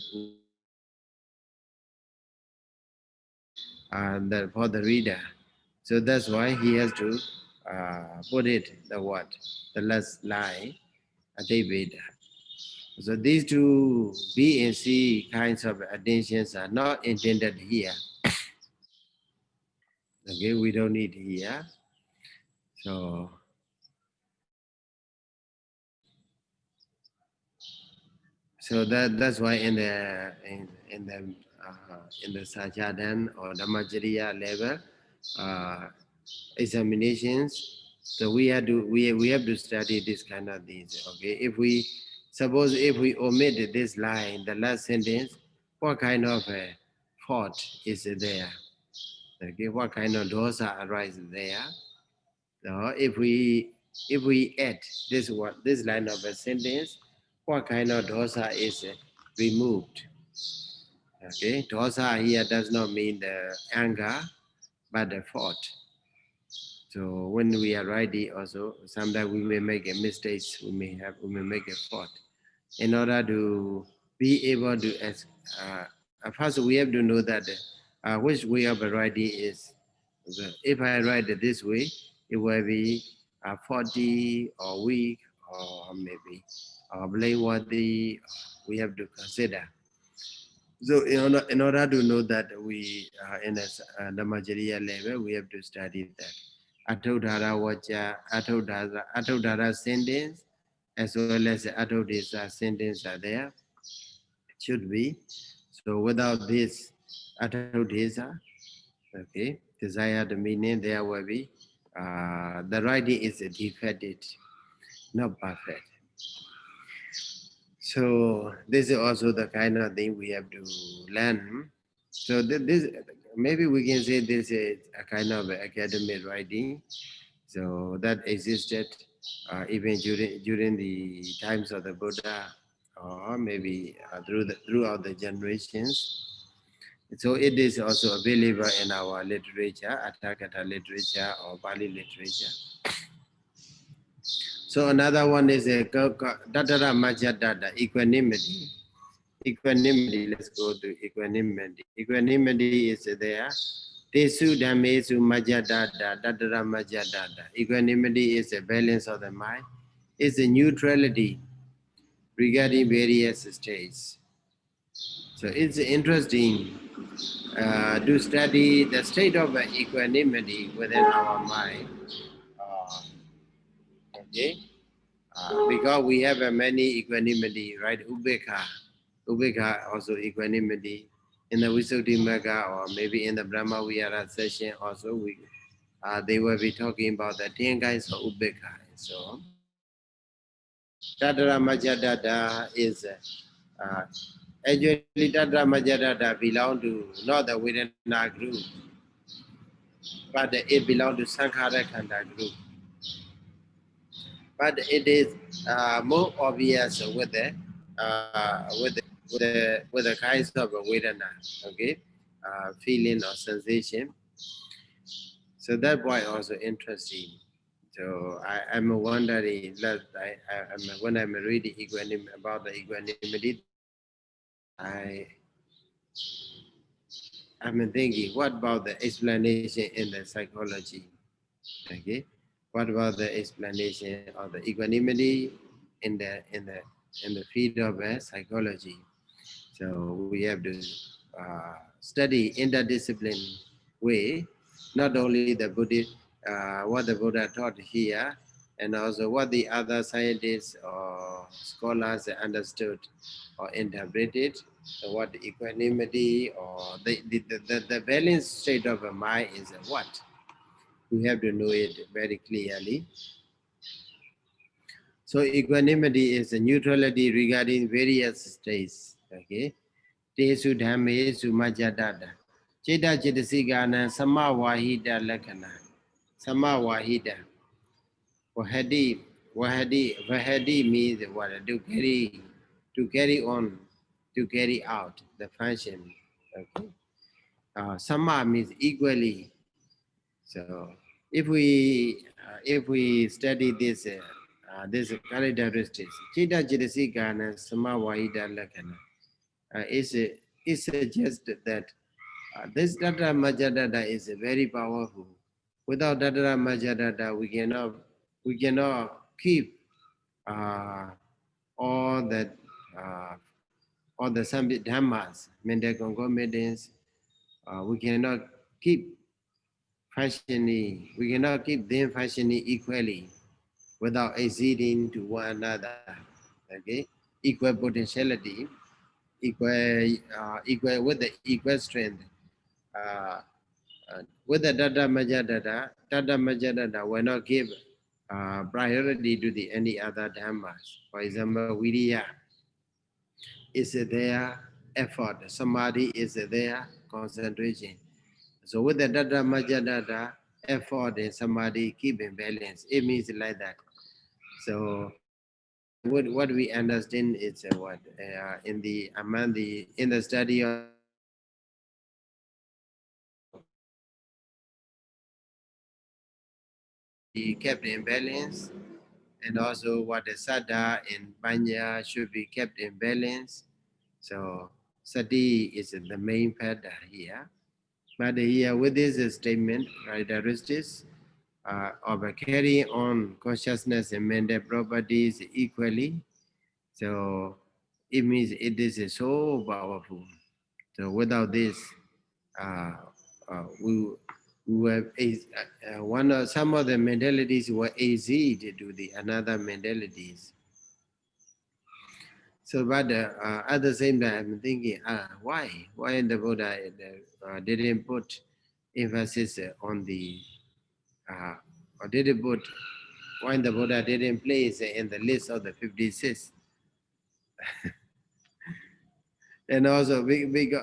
for the reader. So that's why he has to put it the last line, Adeveda. So these two B and C kinds of additions are not intended here. Okay, we don't need here. So that's why in the Sajadan or Dhammaciya level examinations, so we have to study this kind of things. Okay, if we omit this line, the last sentence, what kind of fault is there? Okay, what kind of dosa arises there? So if we add this line of a sentence, what kind of dosa is removed? Okay, dosa here does not mean the anger, but the fault. So when we are writing, also sometimes we may make a mistakes. We may make a fault. In order to be able to first we have to know that which way of writing is. If I write it this way, it will be faulty or weak or maybe blameworthy. We have to consider. So in order to know that we in the Majariya level, we have to study that. Atodhara Vacha, Atodhara sentence, as well as Atodesa sentence are there, should be. So without this Atodesa, okay, desired meaning, there will be, the writing is defected, not perfect. So this is also the kind of thing we have to learn. So this maybe we can say this is a kind of academic writing. So that existed even during the times of the Buddha, or maybe throughout the generations. So it is also available in our literature, Atakata literature or Bali literature. So another one is a Dadara Majadada, equanimity. Equanimity, let's go to equanimity. Equanimity is there. Tesu Dhamesu Majadada, Dadara Majadada. Equanimity is a balance of the mind. It's a neutrality regarding various states. So it's interesting to study the state of equanimity within our mind. Okay, because we have many equanimity, right? Ubeka also equanimity. In the Visuddhimagga or maybe in the Brahma Vihara session also they will be talking about the 10 kinds of ubeka and so on. Tadara Majadada is actually Tadara Majadada belong to not the Vedana group, but it belongs to Sankhara Khanda group. But it is more obvious with the kinds of Vedana, okay, feeling or sensation. So that point also interesting. So I'm wondering that when I'm reading about the equanimity, I'm thinking, what about the explanation in the psychology? Okay, what about the explanation of the equanimity in the field of psychology? So we have to study interdiscipline way, not only the Buddhist, what the Buddha taught here, and also what the other scientists or scholars understood or interpreted, so what equanimity or the balanced state of a mind is what. We have to know it very clearly. So equanimity is a neutrality regarding various states. Okay. Tesu Dhammesu Majadada. Cheta Chetasigana Samawahida Lakana. Samawahida. Vahadi means what? To carry on, to carry out the function. Okay. Sama means equally. So if we study this characteristics, Cheta Chetasigana Samawahida Lakana, it suggests that This Tatra Majadada is very powerful. Without Tatra Majadada, we cannot keep uh, all that uh, all the Sambit Dhammas, mental concomitants. We cannot keep functioning. We cannot keep them functioning equally without exceeding to one another. Okay, equal potentiality, equal with the equal strength. Uh, with the Dada Majadada will not give priority to the any other dhammas. For example, Viriya is there, effort, Samadhi is there, concentration. So with the Dada Majadada, effort and Samadhi keep in balance. It means like that. So what we understand is what in the among the in the study of the should be kept in balance, and also what the sada and banya should be kept in balance. So sati is the main factor here. But here with this statement, characteristics of carrying on consciousness and mental properties equally. So it means it is so powerful. So without this, uh, we were one of some of the mentalities were easy to do the another mentalities. So, but at the same time, I'm thinking, why the Buddha didn't put emphasis on the uh, or didn't put why the Buddha didn't place in the list of the 56. And also because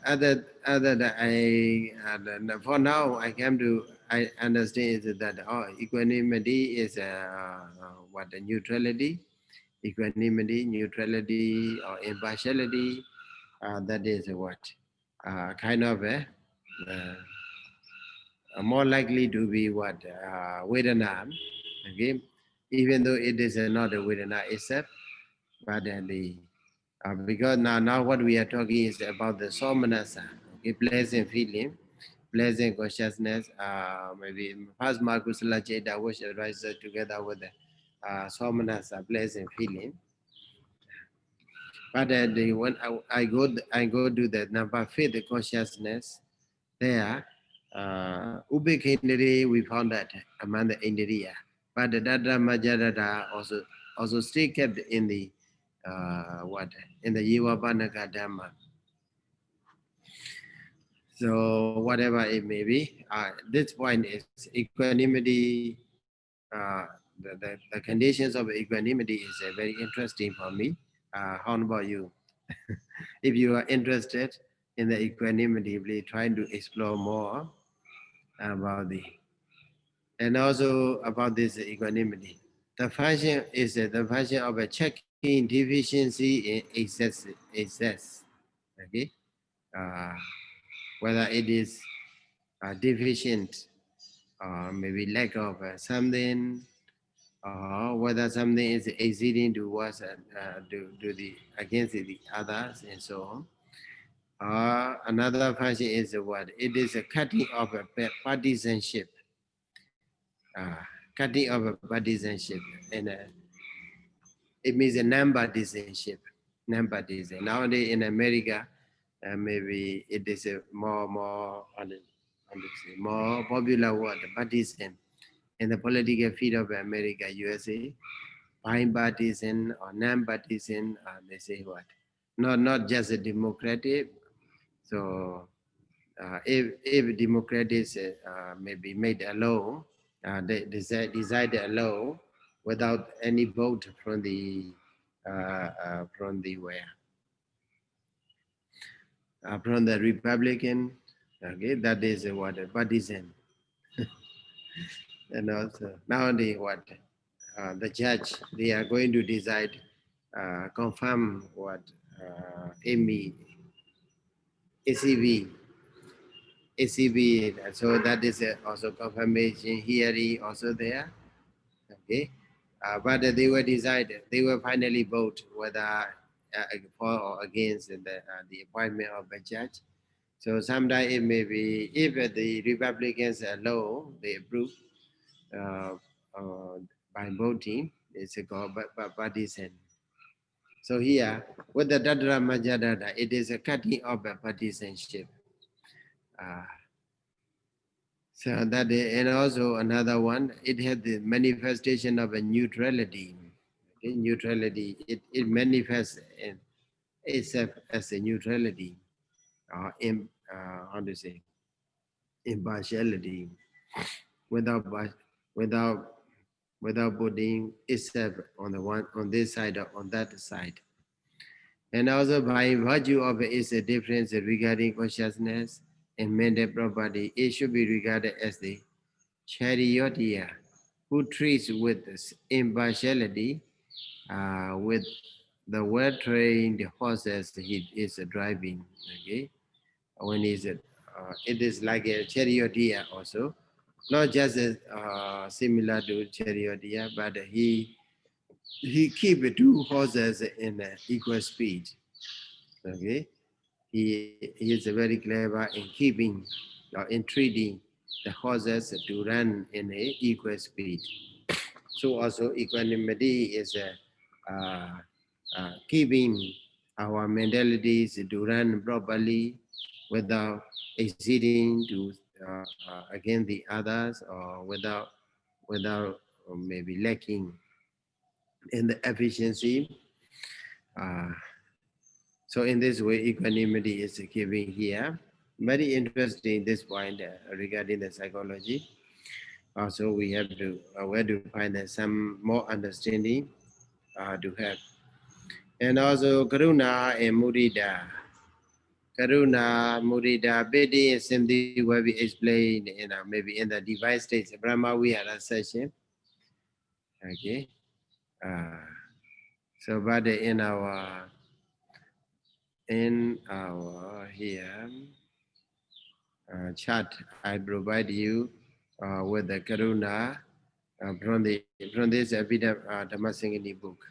other that for now I came to I understand is that equanimity is what the neutrality, equanimity, neutrality or impartiality. That is what kind of more likely to be what Vedana. Okay, even though it is not a Vedana itself, but because now what we are talking is about the somanasa, okay, pleasant feeling, pleasant consciousness, maybe first Markusala Cheda, which arises together with the somanasa, pleasant feeling. But when I go to the number fifth consciousness, there, Ubekindri, we found that among the Indriya. But the Dada Majadada also still kept in the what in the Yivabanaka Dhamma. So whatever it may be, this point is equanimity. Uh, the conditions of equanimity is very interesting for me. How about you? If you are interested in the equanimity, please try to explore more about the and also about this equanimity. The function is the function of a checking deficiency in excess. Okay, uh, whether it is deficient or maybe lack of something, or whether something is exceeding towards to the against the others and so on. Another function is what? It is a cutting of a partisanship. Uh, Cutting of a partisanship. And it means a non-partisanship. Non-partisan. Nowadays in America, maybe it is a more popular word, partisan. In the political field of America, USA, bipartisan or non-partisan, they say what? Not just a democratic. So if democrats may be made alone, they decide alone without any vote from the where from the Republican. Okay, that is what a partisan. And also nowadays what the judge they are going to decide confirm what AME ACB ACB. So that is also confirmation hearing also there. Okay, but they were decided. They will finally vote whether for or against the appointment of a judge. So sometimes it may be, if the Republicans alone, they approve uh, uh, by voting, it's called partisan. So here, with the Dadra Majadada, it is a cutting of a partisanship. Uh, so that is, and also another one, it had the manifestation of a neutrality. Okay, neutrality, it manifests in itself as a neutrality, how to say, impartiality, without without without putting itself on the one on this side or on that side. And also by virtue of its difference regarding consciousness and mental property, it should be regarded as the charioteer who treats with impartiality with the well-trained horses he is driving. Okay, when it is like a charioteer also, not just similar to charioteer, but he keep two horses in equal speed. Okay, he is very clever in keeping or in treating the horses to run in a equal speed. So also equanimity is keeping our mentalities to run properly without exceeding to against the others, or without maybe lacking in the efficiency. Uh, so in this way, equanimity is keeping here. Very interesting this point regarding the psychology. Also, we have to where to find some more understanding to have. And also Karuna and Murida. Karuna, Murida, Piti and Simthi will be explained in maybe in the divine states, Brahma Vihara session. Okay. Uh, so but in our here chat, I provide you with the Karuna from this Dhammasaṅgaṇī book.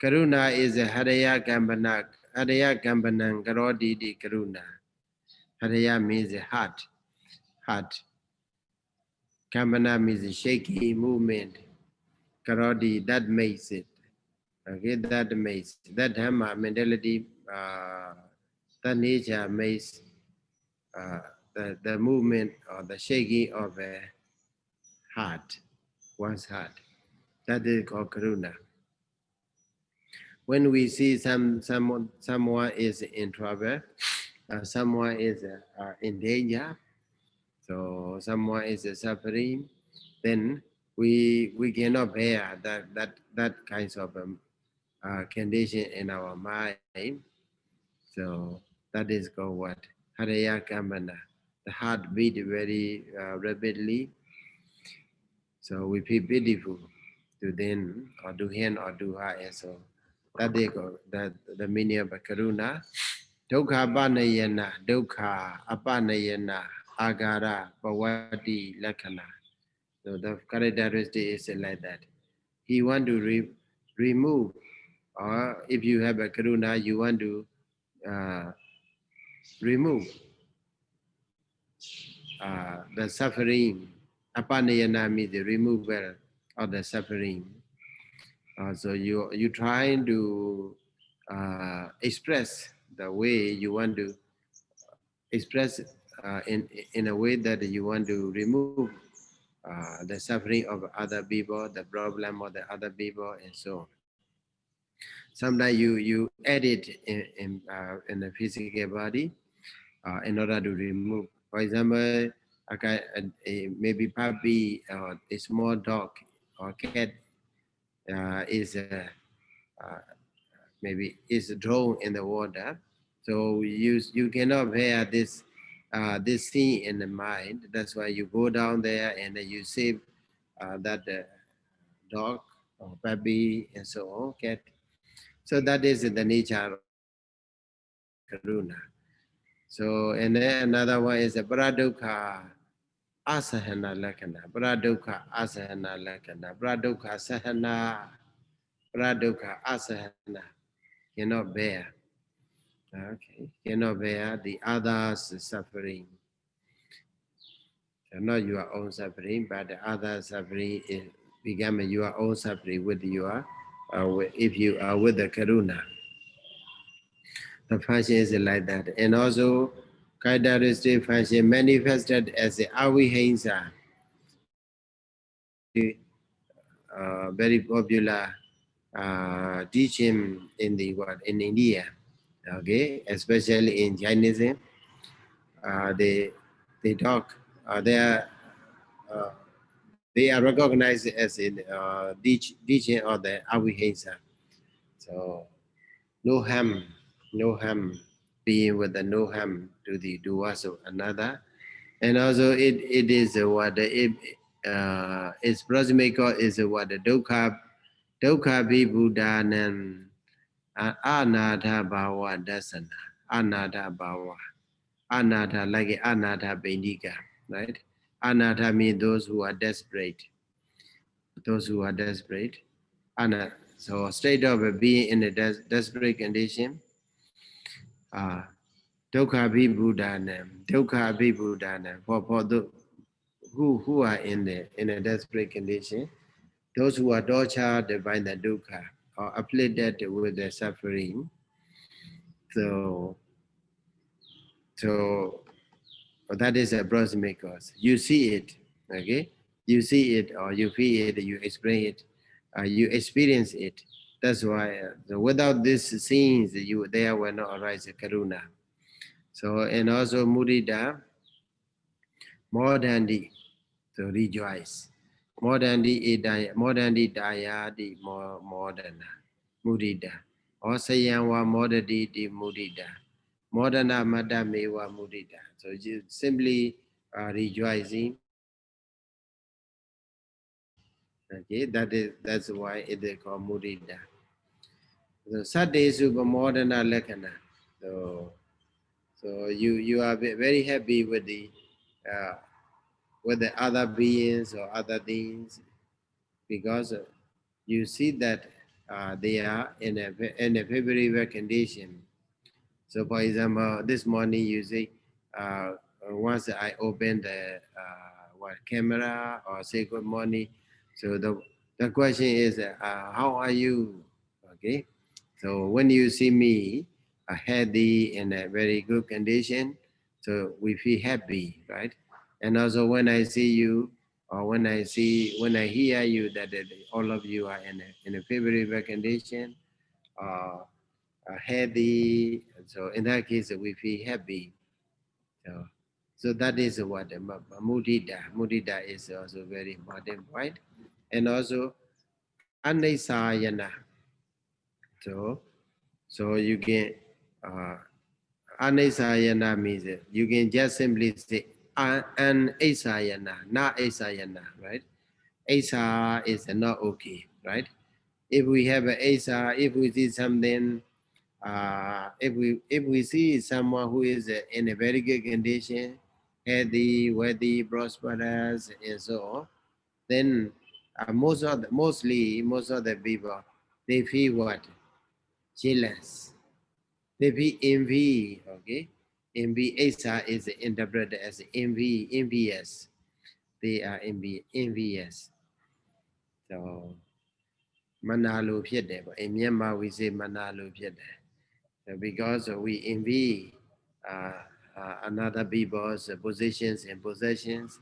Karuna is a Haraya Gambanang Karodi di Karuna. Haraya means heart. Kambana means a shaky movement. Karodi, that makes it. Okay, that Dhamma mentality, that nature makes uh, the movement or the shaking of a heart, one's heart. That is called Karuna. When we see someone is in trouble, someone is in danger, so someone is suffering, then we cannot bear that kinds of condition in our mind. So that is called what? Haraya Kamana. The heart beat very rapidly. So we feel pitiful to them or to him or to her. And so that is the meaning of Karuna. Dukkha Panayana, Dukkha Apanayana, Agara, Pawati, Lakana. So the characteristic is like that. He want to remove, or if you have a Karuna, you want to uh, remove the suffering. Apanayana means the removal of the suffering. So you trying to express the way you want to express in a way that you want to remove the suffering of other people, the problem of the other people, and so on. Sometimes you add it in the physical body in order to remove. For example, maybe puppy or a small dog or cat is uh, maybe is drawn in the water. So you cannot bear this scene in the mind. That's why you go down there and then you save that dog or puppy and so on, cat. So that is the nature of Karuna. So and then another one is the Paradukha Asahana Lakana. Paradukha Asahana Lakana. Paradukha Sahana. Paradukha Asahana. Cannot bear. Okay, cannot bear the others' suffering. So not your own suffering, but the other suffering is become your own suffering with your, if you are with the karuna. The function is like that. And also, characteristic function manifested as the avihensa, very popular teaching in the world, in India, okay, especially in Jainism. They talk, uh, they are recognized as in teaching of the avihensa. So no harm, no harm, being with the no harm to the doers of another. And also it is what its proximate cause is what the dukkha bhi buddhanam anatha bhava dasana, anatha bhava, anatha like anatha bendika, right? Anatha means those who are desperate, those who are desperate. So state of being in a desperate condition, uh, dukkha vibhudanam, dukkha vibhudanam, for the, who are in a desperate condition, those who are tortured by the dukkha or afflicted with the suffering. So, so that is a proximate cause. You see it, okay? You see it or you feel it, you experience it, you experience it. That's why so without these scenes, you there will not arise a karuna. So and also mudita, more than the to rejoice. More than the daya, the more than mudita. Or sayanwa more than the mudita. More than a madamewa mudita. So you simply rejoicing. Okay, that's why it is called mudita. So Sade Suba Modana Lekana. So you are very happy uh, with the other beings or other things because you see that they are in a favorable condition. So, for example, this morning you say, once I open the camera or say good morning, so the question is, how are you? Okay, so when you see me healthy in a very good condition, so we feel happy, right? And also when I see you or when I hear you that all of you are in a favorable condition, uh, healthy. So in that case, we feel happy. So, so that is what mudita. Mudita is also very important point. And also anisayana. So, so you can anisayana means you can just simply say an isayana, not isayana, right? Asa is not okay, right? If we have an asa, if we see something, if we see someone who is in a very good condition, healthy, wealthy, prosperous, and so on, then most of the people they feel what jealous, they feel envy. Okay, envy. Asa is interpreted as envy, envious. They are envious. So မနာလိုဖြစ်တယ်ပေါ့ in Myanmar we say မနာလိုဖြစ်တယ် because we envy uh, another people's positions and possessions.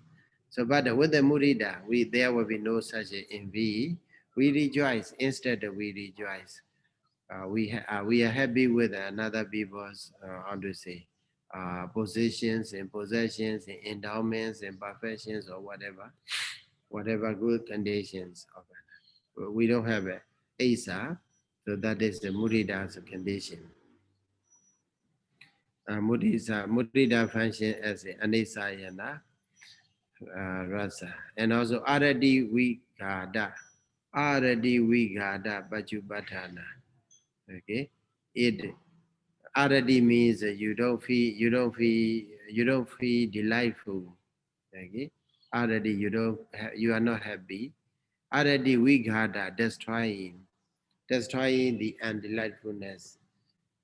So, but with the murida, there will be no such envy. We rejoice. Instead, we rejoice. We are happy with another people's, how to say, positions and possessions and endowments and perfections or whatever good conditions of it. We don't have a Asa, so that is the Murida's condition. Mudita function as an anisayana rasa. And also aradi vigada. Aradi vigada bajubhatana. Okay. It aradi means you don't feel delightful. Okay. Aradi you are not happy. Aradi vigada destroying the undelightfulness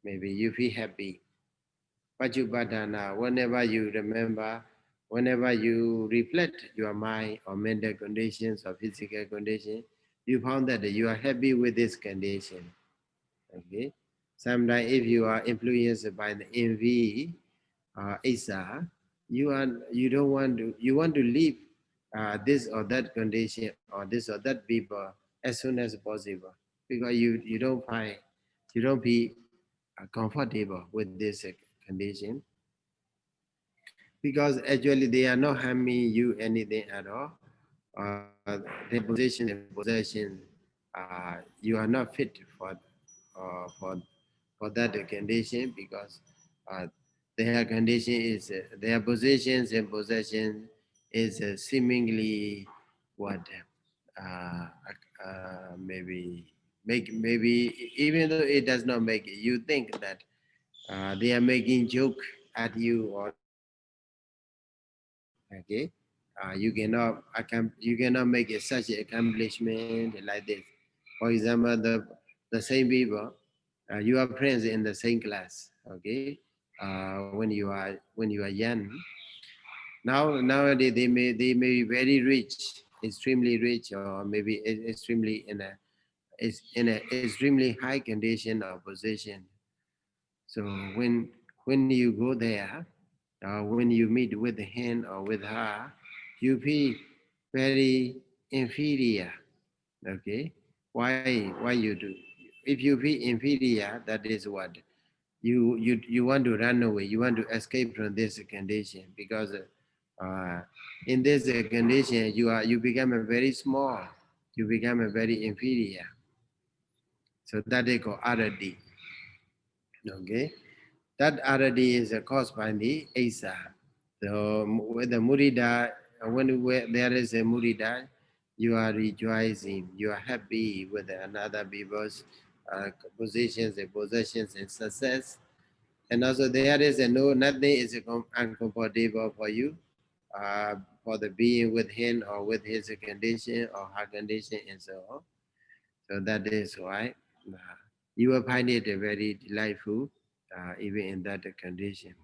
maybe you feel happy. Pachupadana, whenever you remember, whenever you reflect your mind or mental conditions or physical condition, you found that you are happy with this condition. Okay. Sometimes if you are influenced by the envy, Isa, you don't want to you want to leave this or that condition or this or that people as soon as possible because you don't find you don't be comfortable with this condition because actually they are not harming you anything at all. Their position and possession, you are not fit uh, for for that condition because uh, their condition is their positions and possession is seemingly what maybe maybe even though it does not make it, you think that they are making joke at you or they are making fun of you. Okay, you cannot make it such an accomplishment like this. For example, the same people, you are friends in the same class. Okay, when you are young. Now nowadays they may be very rich, extremely rich, or maybe extremely in a is in an extremely high condition or position. So when you go there, when you meet with him or with her, you feel very inferior. Okay, why you do? If you feel inferior, that is what you want to run away. You want to escape from this condition because in this condition you become a very small. You become a very inferior. So that is called arati. Okay. That already is caused by the Asa. So with the Murida, there is a Murida, you are rejoicing, you are happy with another people's positions and possessions and success. And also there is a nothing is uncomfortable for you for the being with him or with his condition or her condition and so on. So that is why you will find it very delightful even in that condition.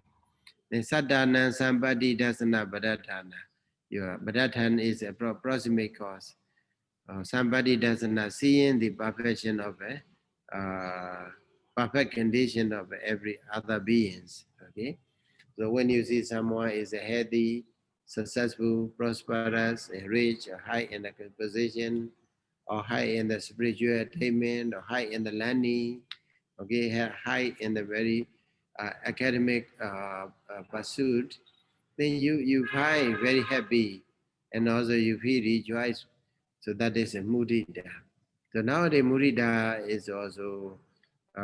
Then sadhana sampati dasana badadhana. Your badadhana is a proximate cause. Somebody doesn't seeing the perfection of a perfect condition of every other beings. Okay, so when you see someone is a healthy, successful, prosperous, and rich, or high in the position, or high in the spiritual attainment, or high in the learning, okay, high in the very academic pursuit, then you find very happy and also you feel rejoice. So that is a mudita. So nowadays mudita is also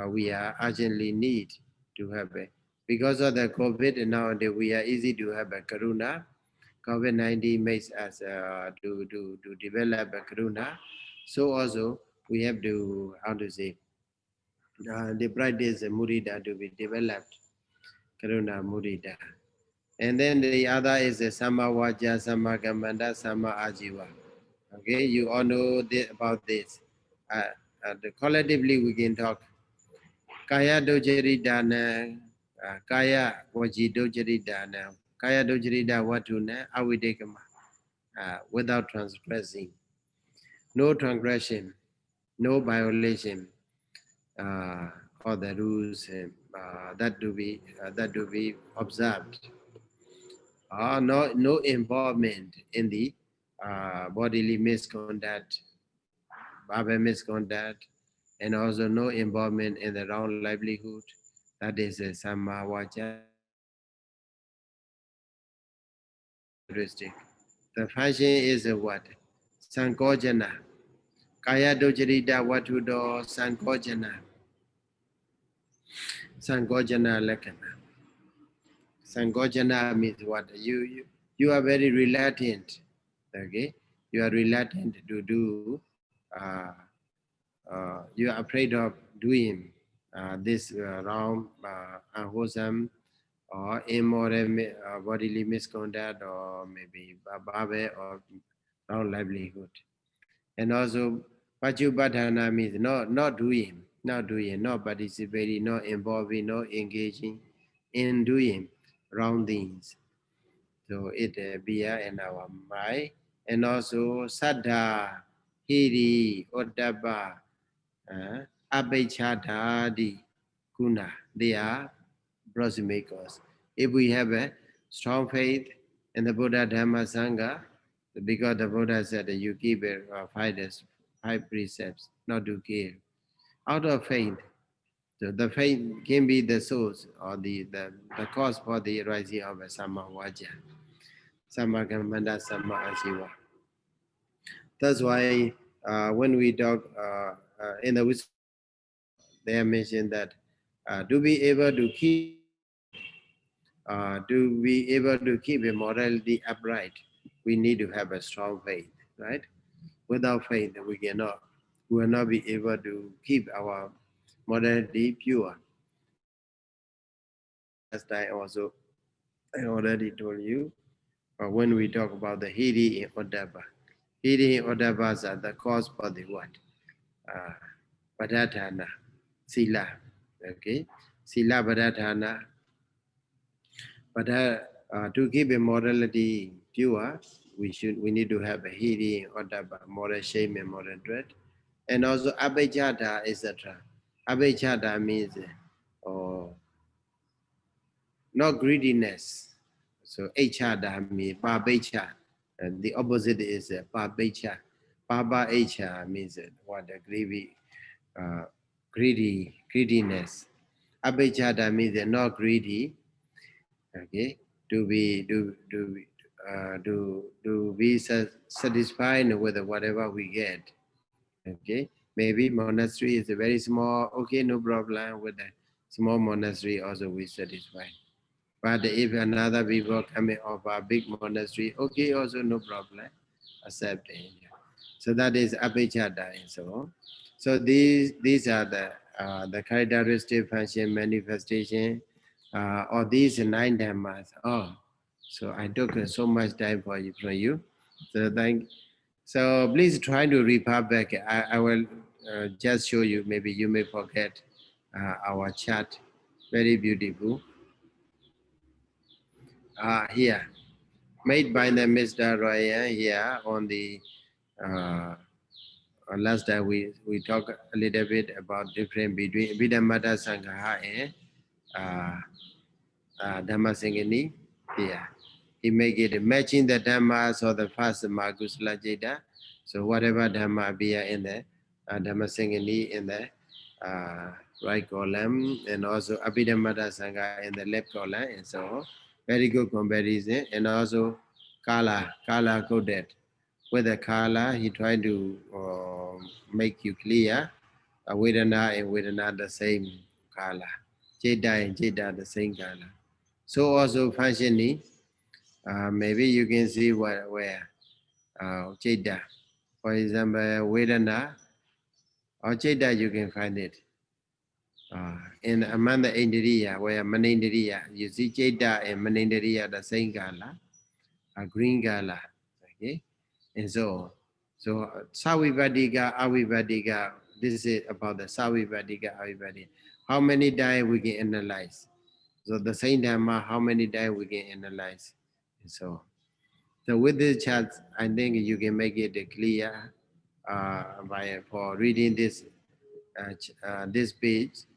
we are urgently need to have a because of the COVID nowadays we are easy to have a karuna. COVID-19 makes us to develop a karuna. So also we have to how to say the practice mudita to be developed. Karuna mudita. And then the other is the Sama Vaja, Sama Kamanda, Sama Ajiva. Okay, you all know about this. Collectively, we can talk. Kaya dojari dana, kaya waji dojari dana, kaya dojari da watuna, awidekama, without transgressing. No transgression, no violation of the rules that to be observed. No involvement in the bodily misconduct, verbal misconduct, and also no involvement in the wrong livelihood. That is a samavacha. Characteristic. The function is a what? Sankojana. Kaya dojarita watudo sankojana. Sankojana lakana. Sankojana means what? You are very reluctant. Okay? You are reluctant to do you are afraid of doing this wrong, unwholesome, or immoral bodily misconduct, or maybe baba or wrong livelihood. And also, pachubadhana means not doing. not doing, not participating, not involving, not engaging in doing wrong things. So it appear in our mind. And also Saddha, Hiri, Oddabba, Abhaichadadi, Guna. They are proximate cause. If we have a strong faith in the Buddha Dhamma Sangha, because the Buddha said that you keep it, five precepts, not to kill. Out of faith, so the faith can be the source or the cause for the rising of a Samma Vaja, Samma Kamanda, Samma Asiva. That's why when we talk in the wisdom of Sayadaw, they have mentioned that to be able to keep a morality upright, we need to have a strong faith, right? Without faith, we will not be able to keep our morality pure. Last time also, I already told you when we talk about the Hiri and Odaba. Hiri and Odabas are the cause for the what? Uh, Padadhana, Sila. Okay? Sila Padadhana. But to keep a morality pure, we need to have a Hiri and Odaba, moral shame and moral dread. And also Abhijada, etc. Abhijada means not greediness. So echada means pabecha. And the opposite is pabecha. Paba echa means what the greediness. Abhijada means not greedy. Okay, to be satisfied with whatever we get. Okay, maybe monastery is a very small. Okay, no problem with the small monastery. Also, we satisfied. But if another people coming of a big monastery, okay, also no problem, accept it. So that is abhijada and so on. So these are the characteristic function manifestation of these nine dhammas. Oh, so I took so much time for you from you. So thank. So please try to refer back. I will just show you. Maybe you may forget our chat. Very beautiful. Here, made by the Mr. Ryan here on the last time we talked a little bit about difference between Vidamata Sangha and uh, Dhammasaṅgaṇī. Yeah. He make it matching the Dhammas or the first Magusala Jeta. So whatever Dhamma appear in the Dhammasaṅgaṇī in the right column and also Abhidhammata Sangha in the left column and so on. Very good comparison. And also Kala coded. With the Kala, he tried to make you clear Vedana and Vedana the same Kala. Jeta and Jeta the same Kala. So also functioning, maybe you can see where Jeta. For example, Vedana or Jeta, you can find it. In among the Indriya, where Manindriya, you see Jeta and Manindriya the same Kala, a green Kala. Okay, and so on. So Savivadika, Avivadika, this is about the Savivadika, Avivadika. How many times we can analyze? So the same Dhamma, how many times we can analyze? And so on. So with this chart, I think you can make it clear by for reading this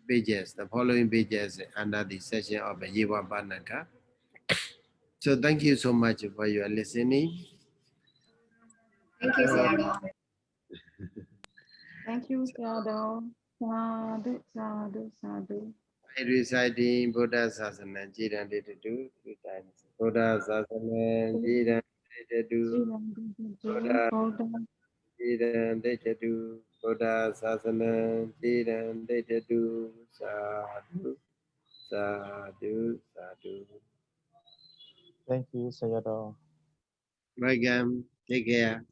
pages, the following pages under the session of Yiva Banaka. So thank you so much for your listening. Thank you, Sayadaw. Thank you, Sayadaw. Sadhu, sadhu, sadhu. By reciting Buddha Sasana, Jiran did do 3 times. Buddha Sasana, Jiran did do. Buddha Jiran did do. Buddha Sasana, Jiran did do. Sadhu, sadhu, sadhu. Thank you, Sayadaw. Welcome. Take care.